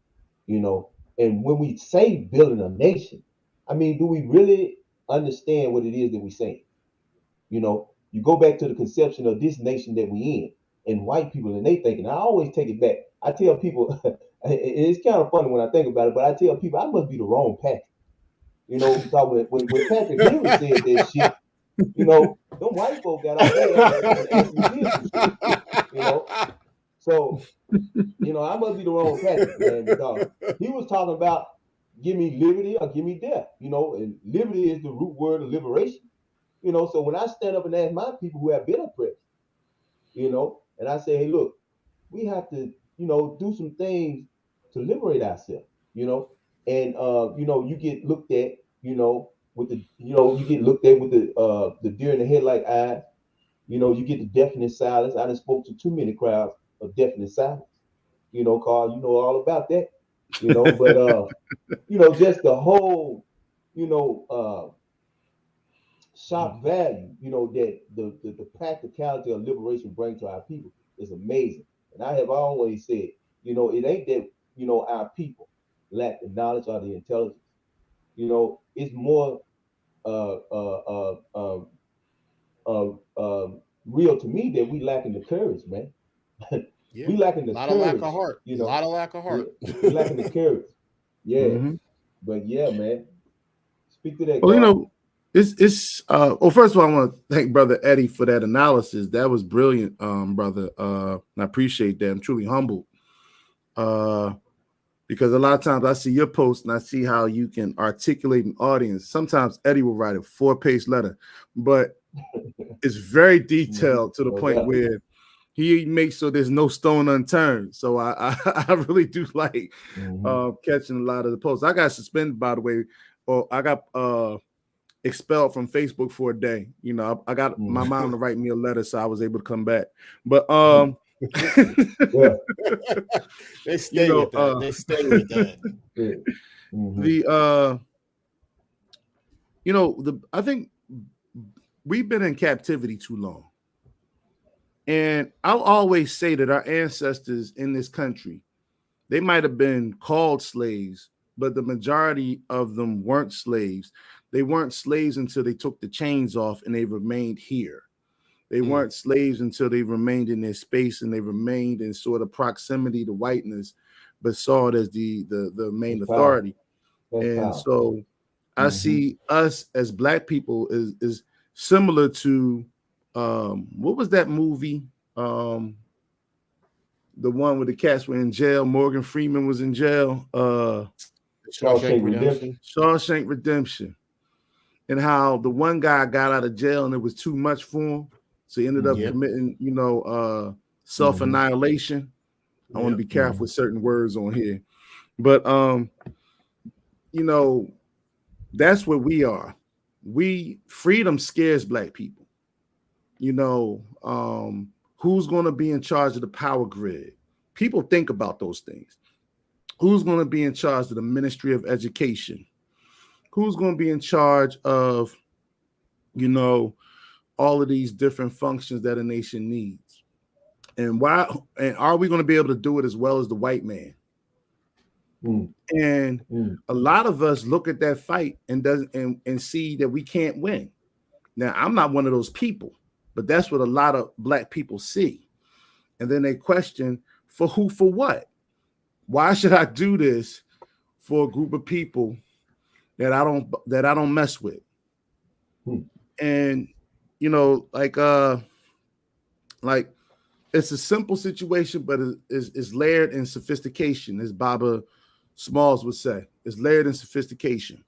[SPEAKER 1] And when we say building a nation, I mean, do we really understand what it is that we're saying? You go back to the conception of this nation that we in, and white people, and they thinking, I always take it back. I tell people, it's kind of funny when I think about it, but I tell people I must be the wrong Patrick. Because when Patrick Henry said that shit, them white folk got all that. So, I must be the wrong Patrick, man, because he was talking about give me liberty or give me death, and liberty is the root word of liberation. So when I stand up and ask my people who have been oppressed, and I say, hey, look, we have to, do some things to liberate ourselves, and you get looked at, with the, you get looked at with the deer in the headlight eyes, you get the deafening silence. I done spoke to too many crowds of deafening silence, Carl, you know all about that, but just the whole, shock value, that the practicality of liberation brings to our people is amazing. And I have always said, it ain't that, our people lack the knowledge or the intelligence. It's more real to me that we lacking the courage, man.
[SPEAKER 2] Yeah.
[SPEAKER 1] We lacking the courage. A
[SPEAKER 2] lot of lack of heart. A lot of lack of heart.
[SPEAKER 1] We lacking the courage. Yeah. But yeah, man. Speak to that.
[SPEAKER 3] Well, it's well, first of all, I want to thank Brother Eddie for that analysis. That was brilliant, brother. And I appreciate that. I'm truly humbled. Because a lot of times I see your post and I see how you can articulate an audience. Sometimes Eddie will write a 4-page letter, but it's very detailed to the point where he makes sure there's no stone unturned. So I really do like catching a lot of the posts. I got suspended, by the way, or I got expelled from Facebook for a day. I got my mom to write me a letter, so I was able to come back. But
[SPEAKER 2] they stay with that. They stay with that.
[SPEAKER 3] I think we've been in captivity too long. And I'll always say that our ancestors in this country, they might have been called slaves, but the majority of them weren't slaves. They weren't slaves until they took the chains off and they remained here. They weren't slaves until they remained in their space and they remained in sort of proximity to whiteness, but saw it as the main authority. So I see us as Black people is similar to what was that movie? The one where the cats were in jail. Morgan Freeman was in jail.
[SPEAKER 2] Shawshank Redemption.
[SPEAKER 3] Shawshank Redemption. and how the one guy got out of jail and it was too much for him, so he ended up
[SPEAKER 2] Yep.
[SPEAKER 3] committing, self-annihilation. I want to be careful with certain words on here, but that's where we are. Freedom scares Black people. Who's going to be in charge of the power grid? People think about those things. Who's going to be in charge of the Ministry of Education? Who's going to be in charge of, all of these different functions that a nation needs? And are we going to be able to do it as well as the white man? And a lot of us look at that fight and see that we can't win. Now, I'm not one of those people, but that's what a lot of Black people see. And then they question, for who, for what? Why should I do this for a group of people that I don't mess with? And like it's a simple situation, but it's layered in sophistication, as Baba Smalls would say. It's layered in sophistication.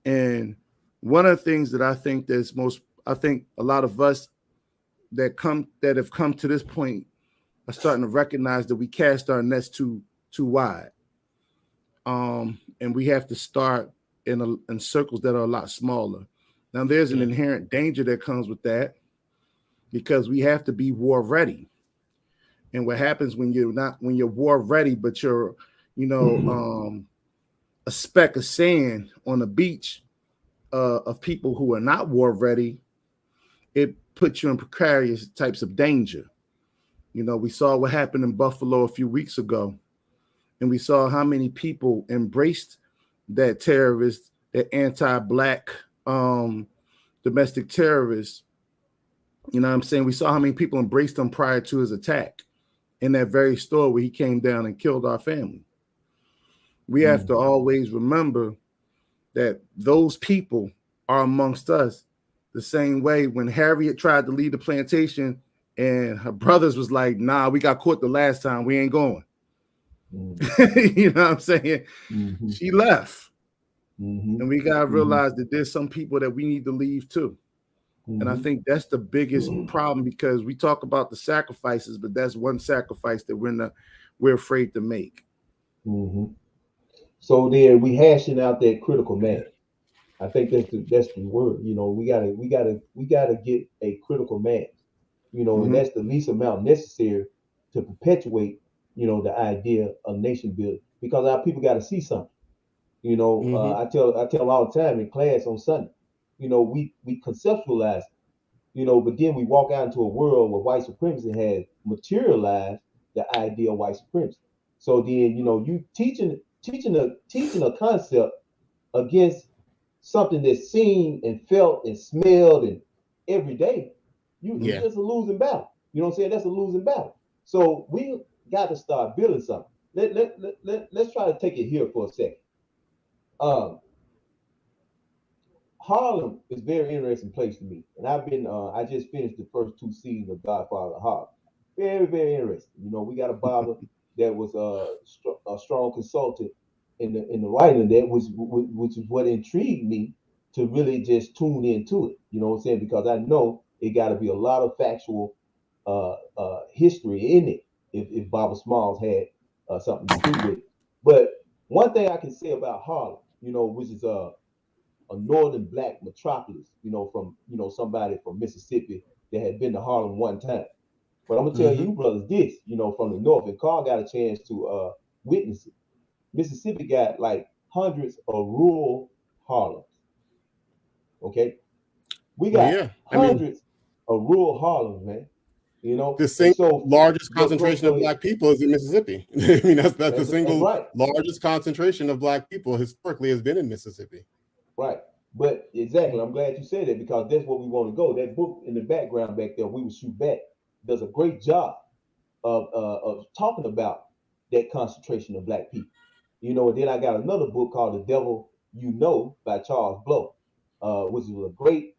[SPEAKER 3] And one of the things that I think I think a lot of us that have come to this point are starting to recognize that we cast our nets too wide. And we have to start in circles that are a lot smaller. Now, there's an inherent danger that comes with that, because we have to be war ready. And what happens when you're war ready, but you're, a speck of sand on the beach of people who are not war ready, it puts you in precarious types of danger. We saw what happened in Buffalo a few weeks ago, and we saw how many people embraced that terrorist, that anti-Black domestic terrorist. You know what I'm saying? We saw how many people embraced him prior to his attack in that very store where he came down and killed our family. We have to always remember that those people are amongst us, the same way when Harriet tried to leave the plantation and her brothers was like, nah, we got caught the last time, we ain't going. You know what I'm saying? She left. And we got to realize that there's some people that we need to leave too. And I think that's the biggest problem, because we talk about the sacrifices, but that's one sacrifice that we're afraid to make.
[SPEAKER 1] So there, we hashing out that critical mass. I think that's the word. We gotta get a critical mass. And that's the least amount necessary to perpetuate, the idea of nation building, because our people got to see something. I tell them all the time in class on Sunday. We conceptualize, but then we walk out into a world where white supremacy has materialized the idea of white supremacy. So then, you teaching a concept against something that's seen and felt and smelled and every day, it's just a losing battle. You know what I'm saying? That's a losing battle. So we got to start building something. Let's try to take it here for a second. Harlem is a very interesting place to me, and I just finished the first 2 seasons of Godfather of Harlem. Very, very interesting. We got a Baba that was a strong consultant in the writing of that, which is what intrigued me to really just tune into it. You know what I'm saying? Because I know it got to be a lot of factual history in it if Baba Smalls had something to do with it. But one thing I can say about Harlem, which is a northern Black metropolis, from somebody from Mississippi that had been to Harlem one time. But I'm gonna tell you brothers this, from the north, and Carl got a chance to witness it. Mississippi got like hundreds of rural Harlems. Okay, we got hundreds of rural Harlems, man.
[SPEAKER 2] The single largest concentration of Black people is in Mississippi. I mean, that's the single largest concentration of Black people historically has been in Mississippi.
[SPEAKER 1] Right. But exactly, I'm glad you said that, because that's where we want to go. That book in the background back there, We Will Shoot Back, does a great job of talking about that concentration of Black people. And then I got another book called The Devil You Know by Charles Blow, which was a great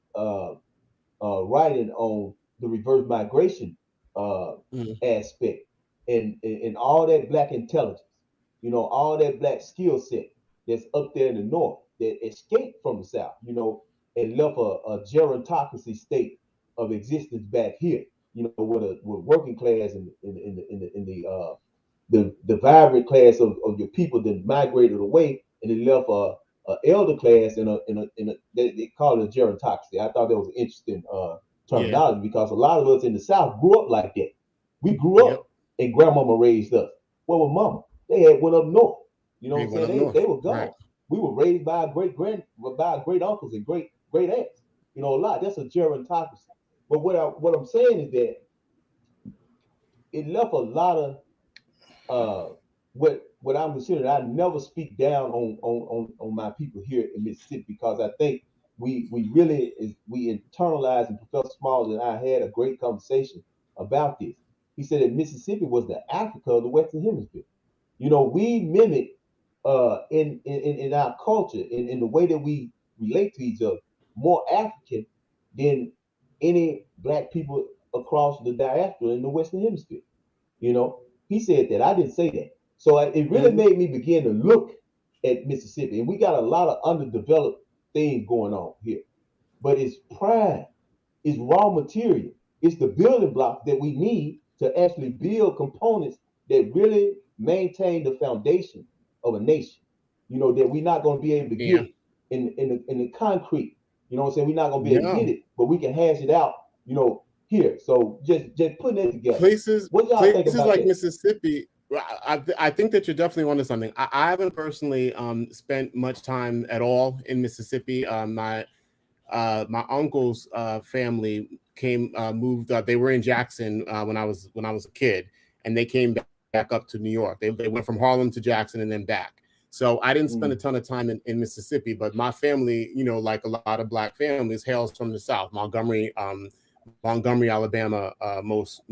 [SPEAKER 1] writing on the reverse migration aspect and all that Black intelligence, all that Black skill set that's up there in the north that escaped from the South, and left a gerontocracy state of existence back here. You know, with working class and in the vibrant class of your people that migrated away, and it left a elder class in a they call it a gerontocracy. I thought that was an interesting terminology because a lot of us in the South grew up like that. We grew up and grandmama raised us. Well, with mama, they had went up north. You know what I'm saying? They were gone. Right. We were raised by by great uncles and great aunts. You know, a lot. That's a gerontocracy. But what I'm saying is that it left a lot of what I'm considering. I never speak down on my people here in Mississippi because I think we really internalized, and Professor Smalls and I had a great conversation about this. He said that Mississippi was the Africa of the Western Hemisphere. You know, we mimic in our culture, in the way that we relate to each other, more African than any black people across the diaspora in the Western Hemisphere. You know, he said that. I didn't say that. So it really made me begin to look at Mississippi, and we got a lot of underdeveloped things going on here. But it's prime, it's raw material, it's the building block that we need to actually build components that really maintain the foundation of a nation. You know, that we're not going to be able to get in the concrete. You know what I'm saying? We're not going to be able to get it, but we can hash it out, you know, here. So just putting that together.
[SPEAKER 2] Places like Mississippi, I think that you're definitely onto something. I haven't personally spent much time at all in Mississippi. My uncle's family moved. They were in Jackson when I was a kid, and they came back up to New York. They went from Harlem to Jackson and then back. So I didn't spend a ton of time in Mississippi, but my family, you know, like a lot of Black families, hails from the South, Montgomery, Alabama, most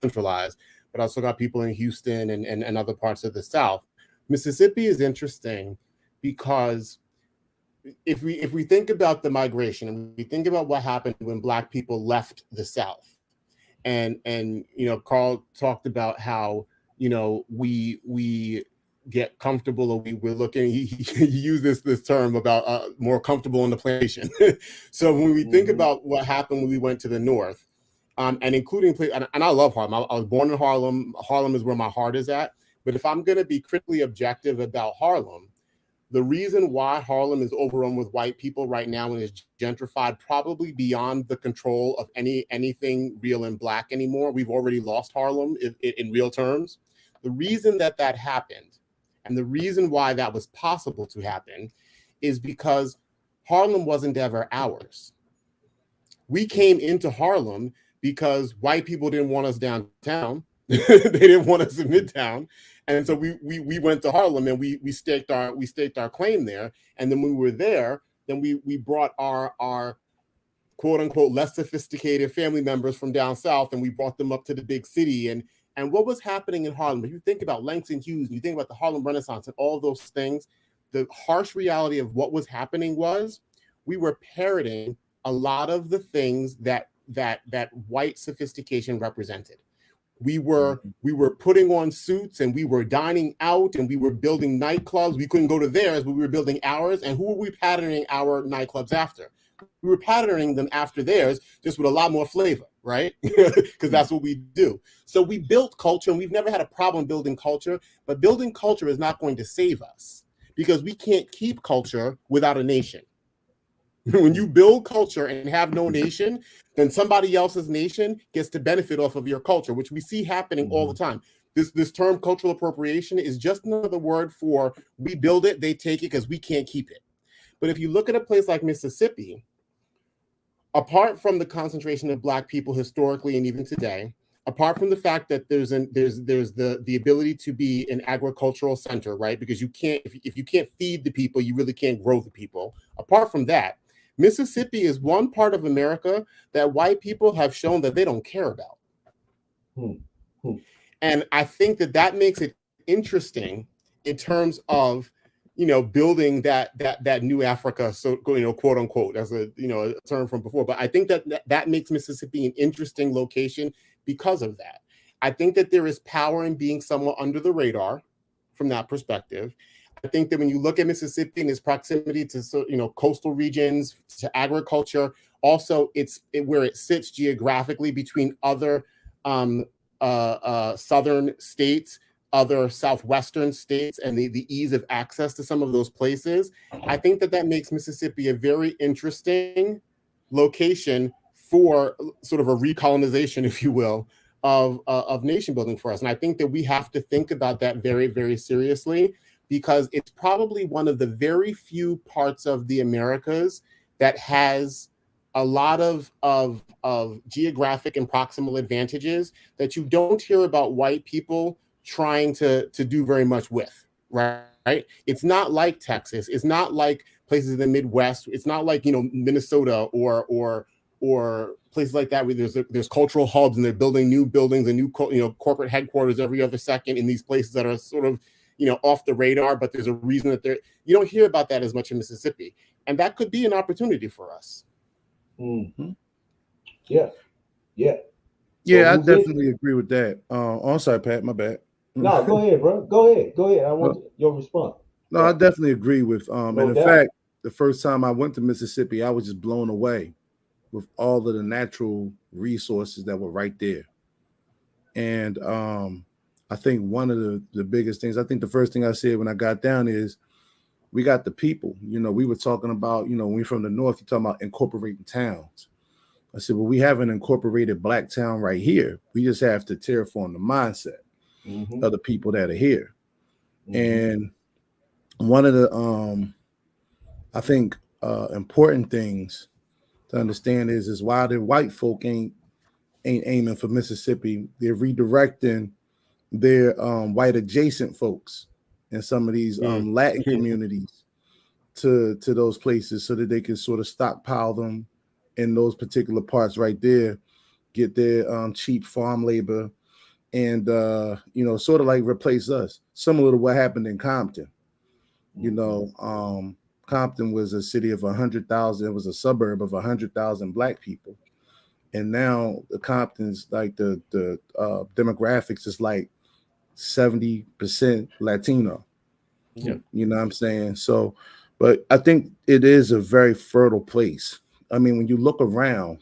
[SPEAKER 2] centralized. But I also got people in Houston and other parts of the South. Mississippi is interesting because if we think about the migration and we think about what happened when Black people left the South, and you know, Carl talked about how, you know, we get comfortable, or we're looking, he used this term about more comfortable on the plantation. So when we think about what happened when we went to the North, and including, and I love Harlem. I was born in Harlem. Harlem is where my heart is at. But if I'm going to be critically objective about Harlem, the reason why Harlem is overrun with white people right now and is gentrified probably beyond the control of anything real and Black anymore. We've already lost Harlem in real terms. The reason that happened, and the reason why that was possible to happen, is because Harlem wasn't ever ours. We came into Harlem because white people didn't want us downtown. They didn't want us in Midtown. And so we went to Harlem and we staked our claim there. And then when we were there, then we brought our quote unquote less sophisticated family members from down south, and we brought them up to the big city. And what was happening in Harlem, if you think about Langston Hughes, and you think about the Harlem Renaissance and all those things, the harsh reality of what was happening was we were parroting a lot of the things that white sophistication represented. We were putting on suits, and we were dining out, and we were building nightclubs. We couldn't go to theirs, but we were building ours. And who were we patterning our nightclubs after? We were patterning them after theirs, just with a lot more flavor, right? Because that's what we do. So we built culture, and we've never had a problem building culture, but building culture is not going to save us because we can't keep culture without a nation. When you build culture and have no nation, then somebody else's nation gets to benefit off of your culture, which we see happening all the time. This term cultural appropriation is just another word for we build it, they take it because we can't keep it. But if you look at a place like Mississippi, apart from the concentration of Black people historically and even today, apart from the fact that there's the ability to be an agricultural center, right? Because you can't, if you can't feed the people, you really can't grow the people. Apart from that, Mississippi is one part of America that white people have shown that they don't care about. And I think that makes it interesting in terms of, you know, building that new Africa, so, you know, quote unquote, as a, you know, a term from before. But I think that makes Mississippi an interesting location because of that. I think that there is power in being somewhat under the radar from that perspective. I think that when you look at Mississippi and its proximity to coastal regions, to agriculture, also where it sits geographically between other southern states, other southwestern states, and the ease of access to some of those places, I think that makes Mississippi a very interesting location for sort of a recolonization, if you will, of nation building for us. And I think that we have to think about that very, very seriously, because it's probably one of the very few parts of the Americas that has a lot of geographic and proximal advantages that you don't hear about white people trying to do very much with, right? It's not like Texas. It's not like places in the Midwest. It's not like, Minnesota or places like that where there's cultural hubs and they're building new buildings and new corporate headquarters every other second in these places that are sort of off the radar, but there's a reason that you don't hear about that as much in Mississippi, and that could be an opportunity for us.
[SPEAKER 1] Mm-hmm. Yeah.
[SPEAKER 3] I definitely agree with that. I'm sorry, Pat, my bad.
[SPEAKER 1] No, go ahead, bro. Go ahead. I want your response.
[SPEAKER 3] No, I definitely agree with. And in fact, the first time I went to Mississippi, I was just blown away with all of the natural resources that were right there. And I think one of the biggest things, I think the first thing I said when I got down is we got the people. We were talking about, when we're from the North, you're talking about incorporating towns. I said, well, we have an incorporated Black town right here. We just have to terraform the mindset of the people that are here. And one of the, I think, important things to understand is why the white folk ain't aiming for Mississippi. They're redirecting their white adjacent folks in some of these Latin communities to those places so that they can sort of stockpile them in those particular parts right there, get their cheap farm labor, and sort of like replace us, similar to what happened in Compton. Compton was a city of 100,000. It was a suburb of 100,000 Black people, and now the Compton's like the demographics is like 70% Latino.
[SPEAKER 2] Yeah.
[SPEAKER 3] You know what I'm saying? So, but I think it is a very fertile place. I mean, when you look around,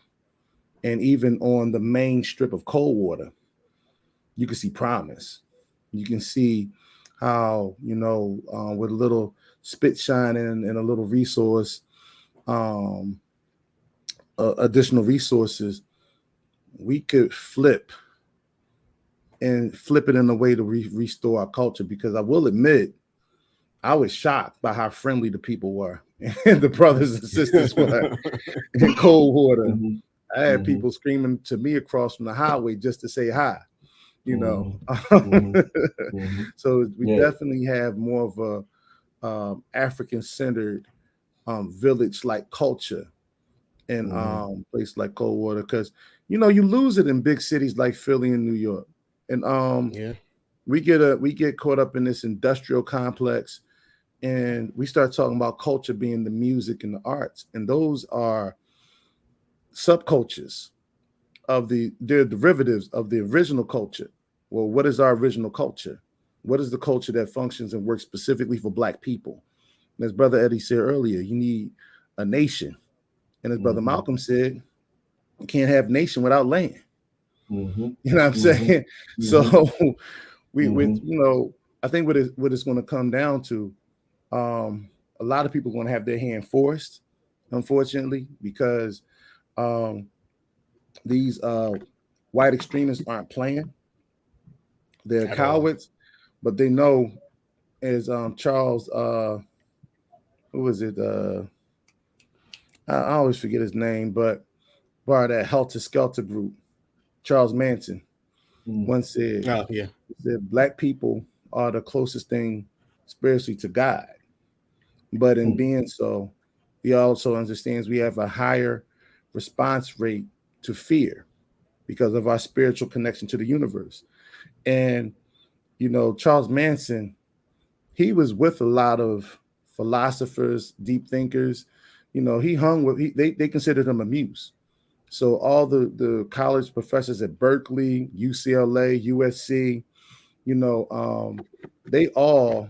[SPEAKER 3] and even on the main strip of Coldwater, you can see promise. You can see how, with a little spit shining and a little resource, additional resources, we could flip it in a way to restore our culture. Because I will admit, I was shocked by how friendly the people were and the brothers and sisters were in Coldwater. I had people screaming to me across from the highway just to say hi, So we definitely have more of a African-centered village-like culture in place like Coldwater, because you lose it in big cities like Philly and New York. And we get caught up in this industrial complex, and we start talking about culture being the music and the arts, and those are subcultures they're derivatives of the original culture. Well, what is our original culture? What is the culture that functions and works specifically for Black people? And as Brother Eddie said earlier, you need a nation. And as Brother Malcolm said, you can't have nation without land. You know what I'm saying? So I think what it's going to come down to, a lot of people are going to have their hand forced, unfortunately, because these white extremists aren't playing. They're cowards, but they know, as Charles, who was it? I always forget his name, but part of that Helter Skelter group, Charles Manson, once said, that Black people are the closest thing spiritually to God. But in being so, he also understands we have a higher response rate to fear because of our spiritual connection to the universe. And, Charles Manson, he was with a lot of philosophers, deep thinkers. He hung with, they considered him a muse. So all the college professors at Berkeley, UCLA, USC, they all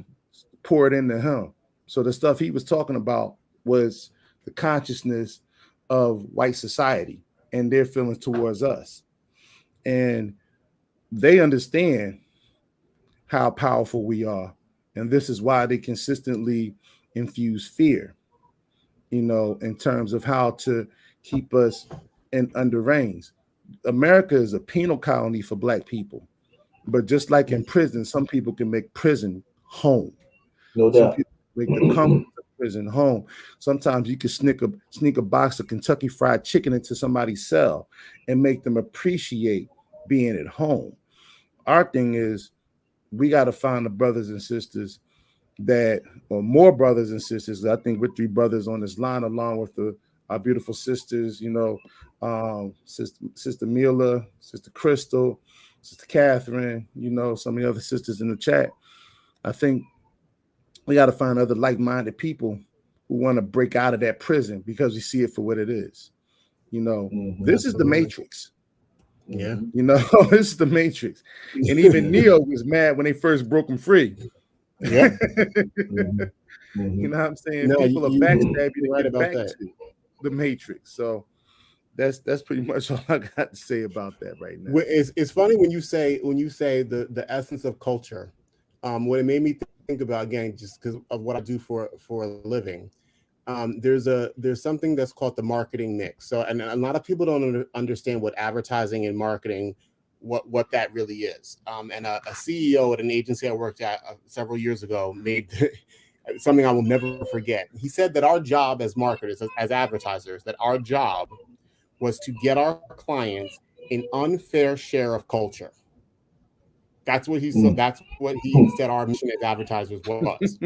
[SPEAKER 3] pour it into him. So the stuff he was talking about was the consciousness of white society and their feelings towards us. And they understand how powerful we are. And this is why they consistently infuse fear, in terms of how to keep us under reins. America is a penal colony for Black people. But just like in prison, some people can make prison home.
[SPEAKER 1] No
[SPEAKER 3] Some
[SPEAKER 1] doubt.
[SPEAKER 3] people make the comfort of prison home. Sometimes you can sneak a box of Kentucky Fried Chicken into somebody's cell and make them appreciate being at home. Our thing is, we got to find the brothers and sisters or more brothers and sisters. I think we're 3 brothers on this line, along with our beautiful sisters, Sister Mila, Sister Crystal, Sister Catherine, some of the other sisters in the chat. I think we got to find other like-minded people who want to break out of that prison because we see it for what it is. This is the Matrix.
[SPEAKER 2] Yeah.
[SPEAKER 3] This is the Matrix. And even Neo was mad when they first broke him free.
[SPEAKER 2] Yeah.
[SPEAKER 3] You know what I'm saying?
[SPEAKER 2] No,
[SPEAKER 3] People are backstabbing to
[SPEAKER 2] right
[SPEAKER 3] get
[SPEAKER 2] about
[SPEAKER 3] back
[SPEAKER 2] that.
[SPEAKER 3] to the Matrix. So that's pretty much all I got to say about that right now.
[SPEAKER 2] It's funny when you say the essence of culture. What it made me think about, again, just because of what I do for a living. There's something that's called the marketing mix. So, and a lot of people don't understand what advertising and marketing, what that really is. And a CEO at an agency I worked at several years ago made something I will never forget. He said that our job as marketers, as advertisers, that our job was to get our clients an unfair share of culture. That's what he said. That's what he said our mission as advertisers was.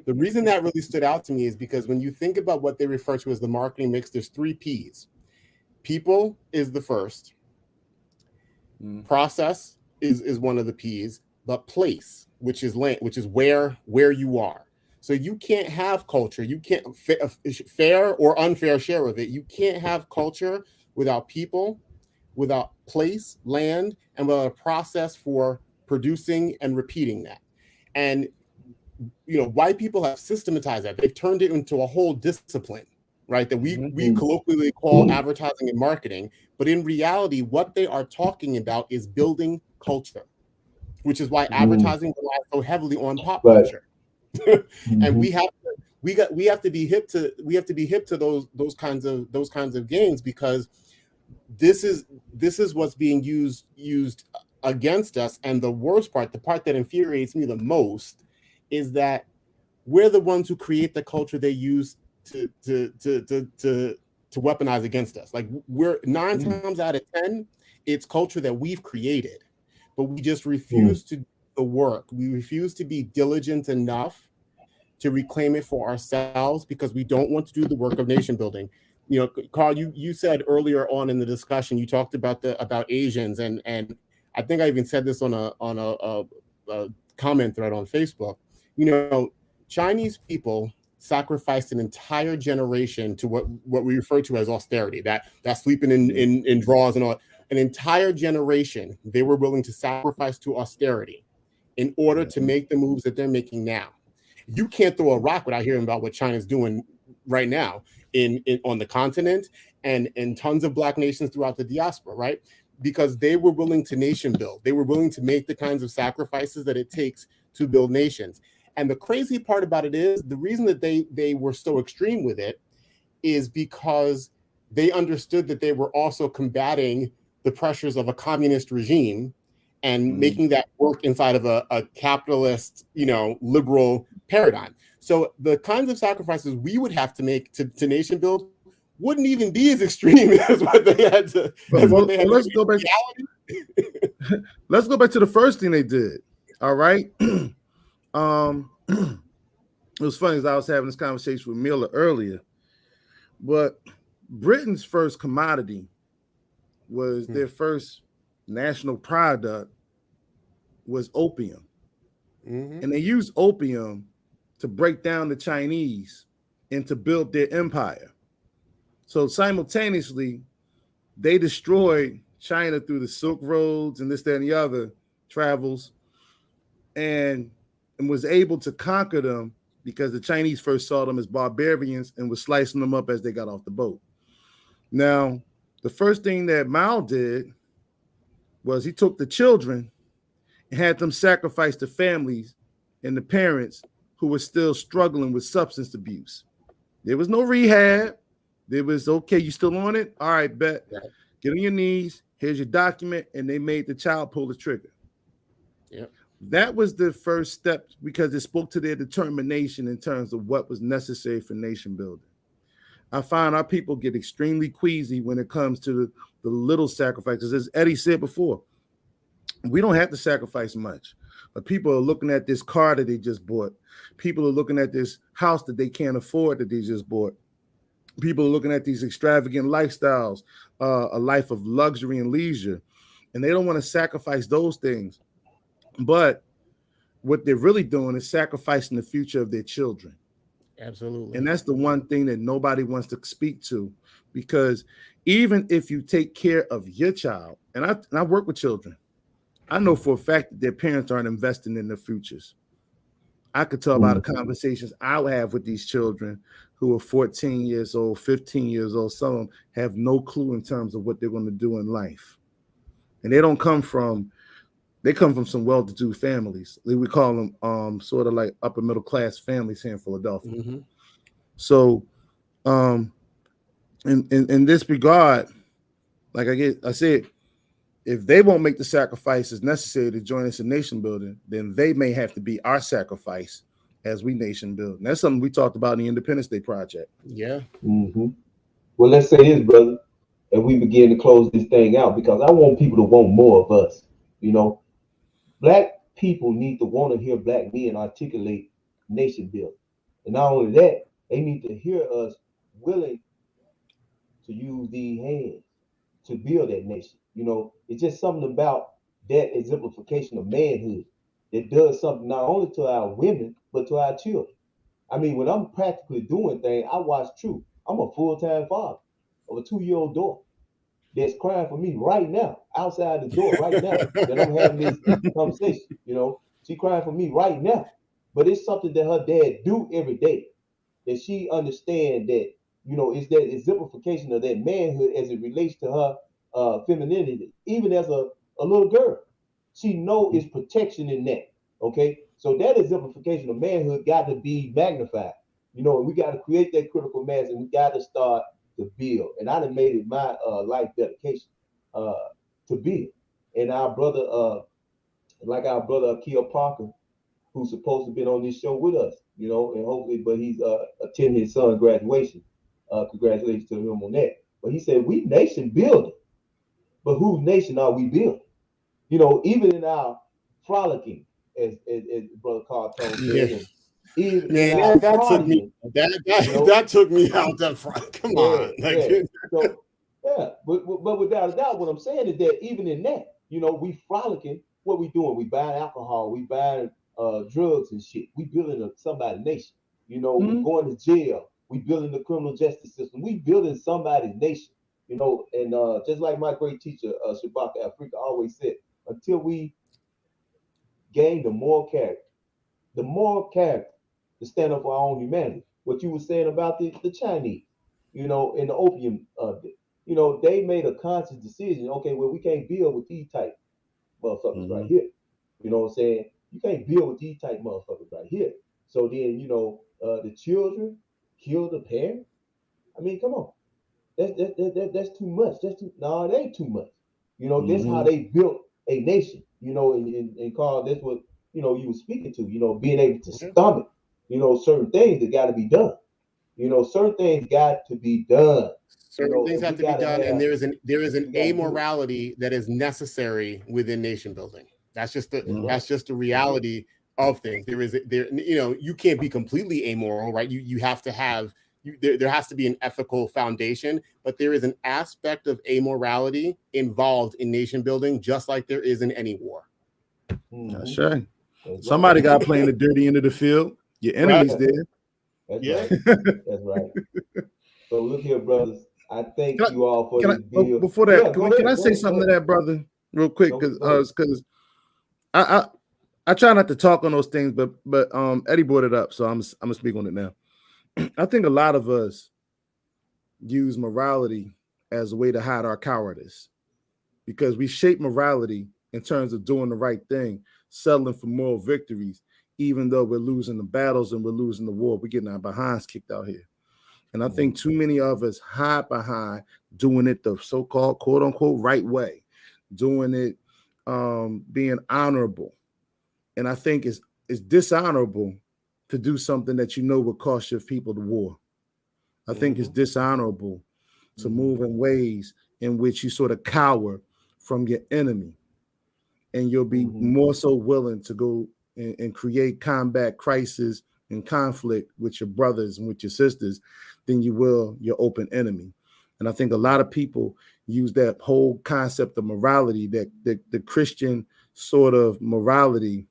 [SPEAKER 2] The reason that really stood out to me is because when you think about what they refer to as the marketing mix, there's 3 P's. People is the first. Process is one of the P's, but place, which is where you are. So you can't have culture. You can't fair or unfair share of it. You can't have culture without people, without place, land, and without a process for producing and repeating that. And white people have systematized that. They've turned it into a whole discipline, right? That we colloquially call advertising and marketing. But in reality, what they are talking about is building culture, which is why advertising relies so heavily on pop culture. And we have to be hip to those kinds of games, because this is what's being used against us. And the worst part, the part that infuriates me the most, is that we're the ones who create the culture they use to weaponize against us. Like, we're 9 times out of 10, it's culture that we've created, but we just refuse to do the work. We refuse to be diligent enough to reclaim it for ourselves, because we don't want to do the work of nation building. Carl, you said earlier on in the discussion, you talked about Asians, and I think I even said this on a comment thread on Facebook. Chinese people sacrificed an entire generation to what we refer to as austerity, that sleeping in drawers and all. An entire generation they were willing to sacrifice to austerity in order to make the moves that they're making now. You can't throw a rock without hearing about what China's doing right now on the continent and tons of Black nations throughout the diaspora, right? Because they were willing to nation build. They were willing to make the kinds of sacrifices that it takes to build nations. And the crazy part about it is, the reason that they were so extreme with it is because they understood that they were also combating the pressures of a communist regime and making that work inside of a capitalist, liberal paradigm. So the kinds of sacrifices we would have to make to nation build wouldn't even be as extreme as what they had to.
[SPEAKER 3] Let's go back. Let's go back to the first thing they did. All right. It was funny, as I was having this conversation with Miller earlier, but Britain's first commodity was their first national product was opium. And they used opium to break down the Chinese and to build their empire. So simultaneously, they destroyed China through the Silk Roads and this, that, and the other travels. And and was able to conquer them because the Chinese first saw them as barbarians and was slicing them up as they got off the boat. Now, the first thing that Mao did was he took the children and had them sacrifice the families and the parents who were still struggling with substance abuse. There was no rehab. There was, okay, you still on it? All right, bet.
[SPEAKER 2] Right.
[SPEAKER 3] Get on your knees. Here's your document. And they made the child pull the trigger.
[SPEAKER 2] Yep.
[SPEAKER 3] That was the first step because it spoke to their determination in terms of what was necessary for nation building. I find our people get extremely queasy when it comes to the little sacrifices. As Eddie said before, we don't have to sacrifice much. But people are looking at this car that they just bought. People are looking at this house that they can't afford that they just bought. People are looking at these extravagant lifestyles, a life of luxury and leisure, and they don't want to sacrifice those things. But what they're really doing is sacrificing the future of their children.
[SPEAKER 2] Absolutely.
[SPEAKER 3] And that's the one thing that nobody wants to speak to, because even if you take care of your child, and I work with children, I know for a fact that their parents aren't investing in their futures. I could tell about the conversations I would have with these children who are 14 years old, 15 years old. Some of them have no clue in terms of what they're going to do in life. And they come from some well-to-do families. We call them sort of like upper middle class families here in Philadelphia.
[SPEAKER 2] Mm-hmm.
[SPEAKER 3] So in this regard, like I said, if they won't make the sacrifices necessary to join us in nation building, then they may have to be our sacrifice as we nation build. And that's something we talked about in the Independence Day Project.
[SPEAKER 2] Yeah.
[SPEAKER 1] Mm-hmm. Well, let's say this, brother, and we begin to close this thing out, because I want people to want more of us. You know, Black people need to want to hear Black men articulate nation building. And not only that, they need to hear us willing to use these hands to build that nation. You know, it's just something about that exemplification of manhood that does something not only to our women, but to our children. I mean, when I'm practically doing things, I watch True. I'm a full-time father of a 2-year-old daughter that's crying for me right now, outside the door right now, that I'm having this conversation. You know, she crying for me right now. But it's something that her dad do every day, that she understand that, you know, it's that exemplification of that manhood as it relates to her femininity, even as a little girl. She know it's protection in that. Okay, so that exemplification of manhood got to be magnified. You know, we got to create that critical mass, and we got to start to build. And I done made it my life dedication to build. And our brother, like our brother Akil Parker, who's supposed to have been on this show with us, you know, and hopefully, but he's attending his son's graduation. Congratulations to him on that. But he said, we nation building, but whose nation are we building? You know, even in our frolicking, as Brother Carl told said, even
[SPEAKER 2] man, that took me out that front. Come on.
[SPEAKER 1] So, but without a doubt, what I'm saying is that even in that, you know, we frolicking, what we doing? We buying alcohol, we buying drugs and shit. We building somebody's nation. You know, we going to jail. We building the criminal justice system. We building somebody's nation. You know, and just like my great teacher, Shabaka Afrika, always said, until we gain the moral character to stand up for our own humanity. What you were saying about the Chinese, you know, and the opium of it, you know, they made a conscious decision. Okay, well, we can't build with these type motherfuckers right here. You know what I'm saying? You can't build with these type motherfuckers right here. So then, you know, the children kill the parents. I mean, come on. That's too much. No, it ain't too much. You know, that's how they built a nation, you know, and Carl, that's what, you know, you were speaking to, you know, being able to stomach, you know, certain things that got to be done. You know, certain things got to be done.
[SPEAKER 2] Certain things have to be done, and there is an amorality that is necessary within nation building. That's just the reality of things. You know, you can't be completely amoral, right? You have to have there has to be an ethical foundation, but there is an aspect of amorality involved in nation building, just like there is in any war.
[SPEAKER 3] That's right. Somebody got playing the dirty end of the field. Your enemies did.
[SPEAKER 1] That's right. So look here, brothers. I thank you all for this video.
[SPEAKER 3] Before that, can I say something to that, brother, real quick? Because I try not to talk on those things, but Eddie brought it up, so I'm gonna speak on it now. I think a lot of us use morality as a way to hide our cowardice, because we shape morality in terms of doing the right thing, settling for moral victories, even though we're losing the battles and we're losing the war. We're getting our behinds kicked out here. And I think too many of us hide behind doing it the so-called quote unquote right way, doing it being honorable. And I think it's dishonorable to do something that you know will cost your people the war. I think it's dishonorable to move in ways in which you sort of cower from your enemy, and you'll be more so willing to go and create combat crisis and conflict with your brothers and with your sisters than you will your open enemy. And I think a lot of people use that whole concept of morality, that the Christian sort of morality,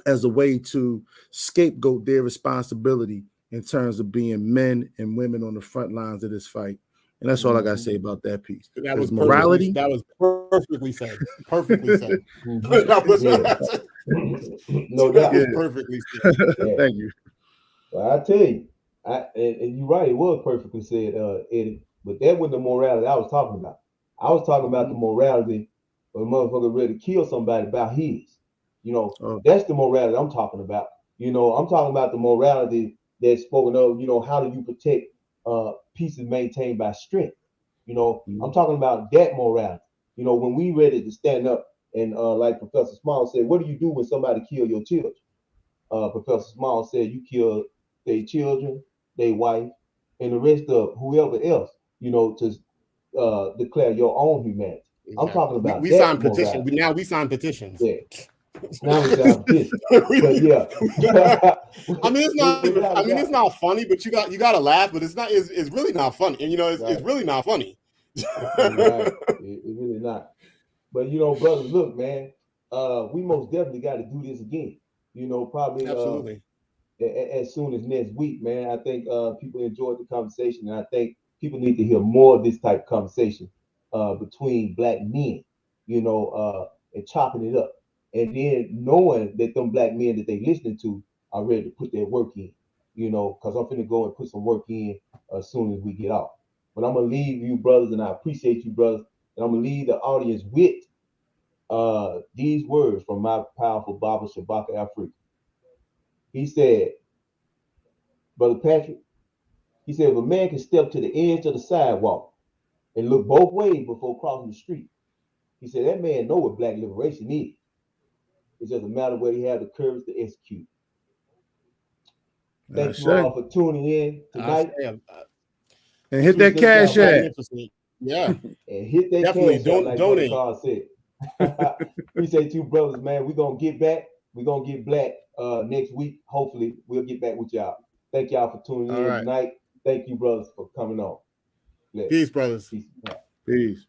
[SPEAKER 3] as a way to scapegoat their responsibility in terms of being men and women on the front lines of this fight. And that's all I gotta say about that piece.
[SPEAKER 2] That was
[SPEAKER 3] morality.
[SPEAKER 2] That was perfectly said. Perfectly said.
[SPEAKER 1] That was no doubt.
[SPEAKER 2] That was perfectly said.
[SPEAKER 3] Yeah. Thank you.
[SPEAKER 1] Well, I tell you, and you're right, it was perfectly said, Eddie. But that wasn't the morality I was talking about. I was talking about the morality of a motherfucker ready to kill somebody about his. That's the morality I'm talking about. I'm talking about the morality that's spoken of. How do you protect peace is maintained by strength? I'm talking about that morality. When we ready to stand up and like Professor Small said, what do you do when somebody kill your children? Professor Small said you kill their children, their wife, and the rest of whoever else, to declare your own humanity. Exactly. I'm talking about
[SPEAKER 2] we sign petitions. Now we sign petitions.
[SPEAKER 1] Yeah. Now we sign petitions. But yeah.
[SPEAKER 2] I mean, it's not funny, but you got to laugh, but it's really not funny. And it's really not funny.
[SPEAKER 1] Right. It's really not. But brothers, look, man, we most definitely got to do this again. Probably
[SPEAKER 2] absolutely
[SPEAKER 1] as soon as next week, man. I think people enjoyed the conversation, and I think people need to hear more of this type of conversation between black men, and chopping it up, and then knowing that them black men that they listening to are ready to put their work in, because I'm finna go and put some work in as soon as we get off. But I'm gonna leave you brothers, and I appreciate you brothers, and I'm gonna leave the audience with these words from my powerful Baba Shabaka Afrika. He said, Brother Patrick, he said, if a man can step to the edge of the sidewalk and look both ways before crossing the street, he said, that man know what black liberation is. It's just a matter of whether he has the courage to execute. Thank you all for tuning in tonight.
[SPEAKER 3] And hit that cash app.
[SPEAKER 2] Yeah.
[SPEAKER 1] And hit that
[SPEAKER 2] definitely
[SPEAKER 1] cash app, like
[SPEAKER 2] donate.
[SPEAKER 1] Carl said. Appreciate you, brothers, man. We're going to get back. We're going to get black next week. Hopefully, we'll get back with y'all. Thank y'all for tuning in tonight. Thank you, brothers, for coming on.
[SPEAKER 2] Peace, brothers.
[SPEAKER 1] Peace.
[SPEAKER 3] Peace.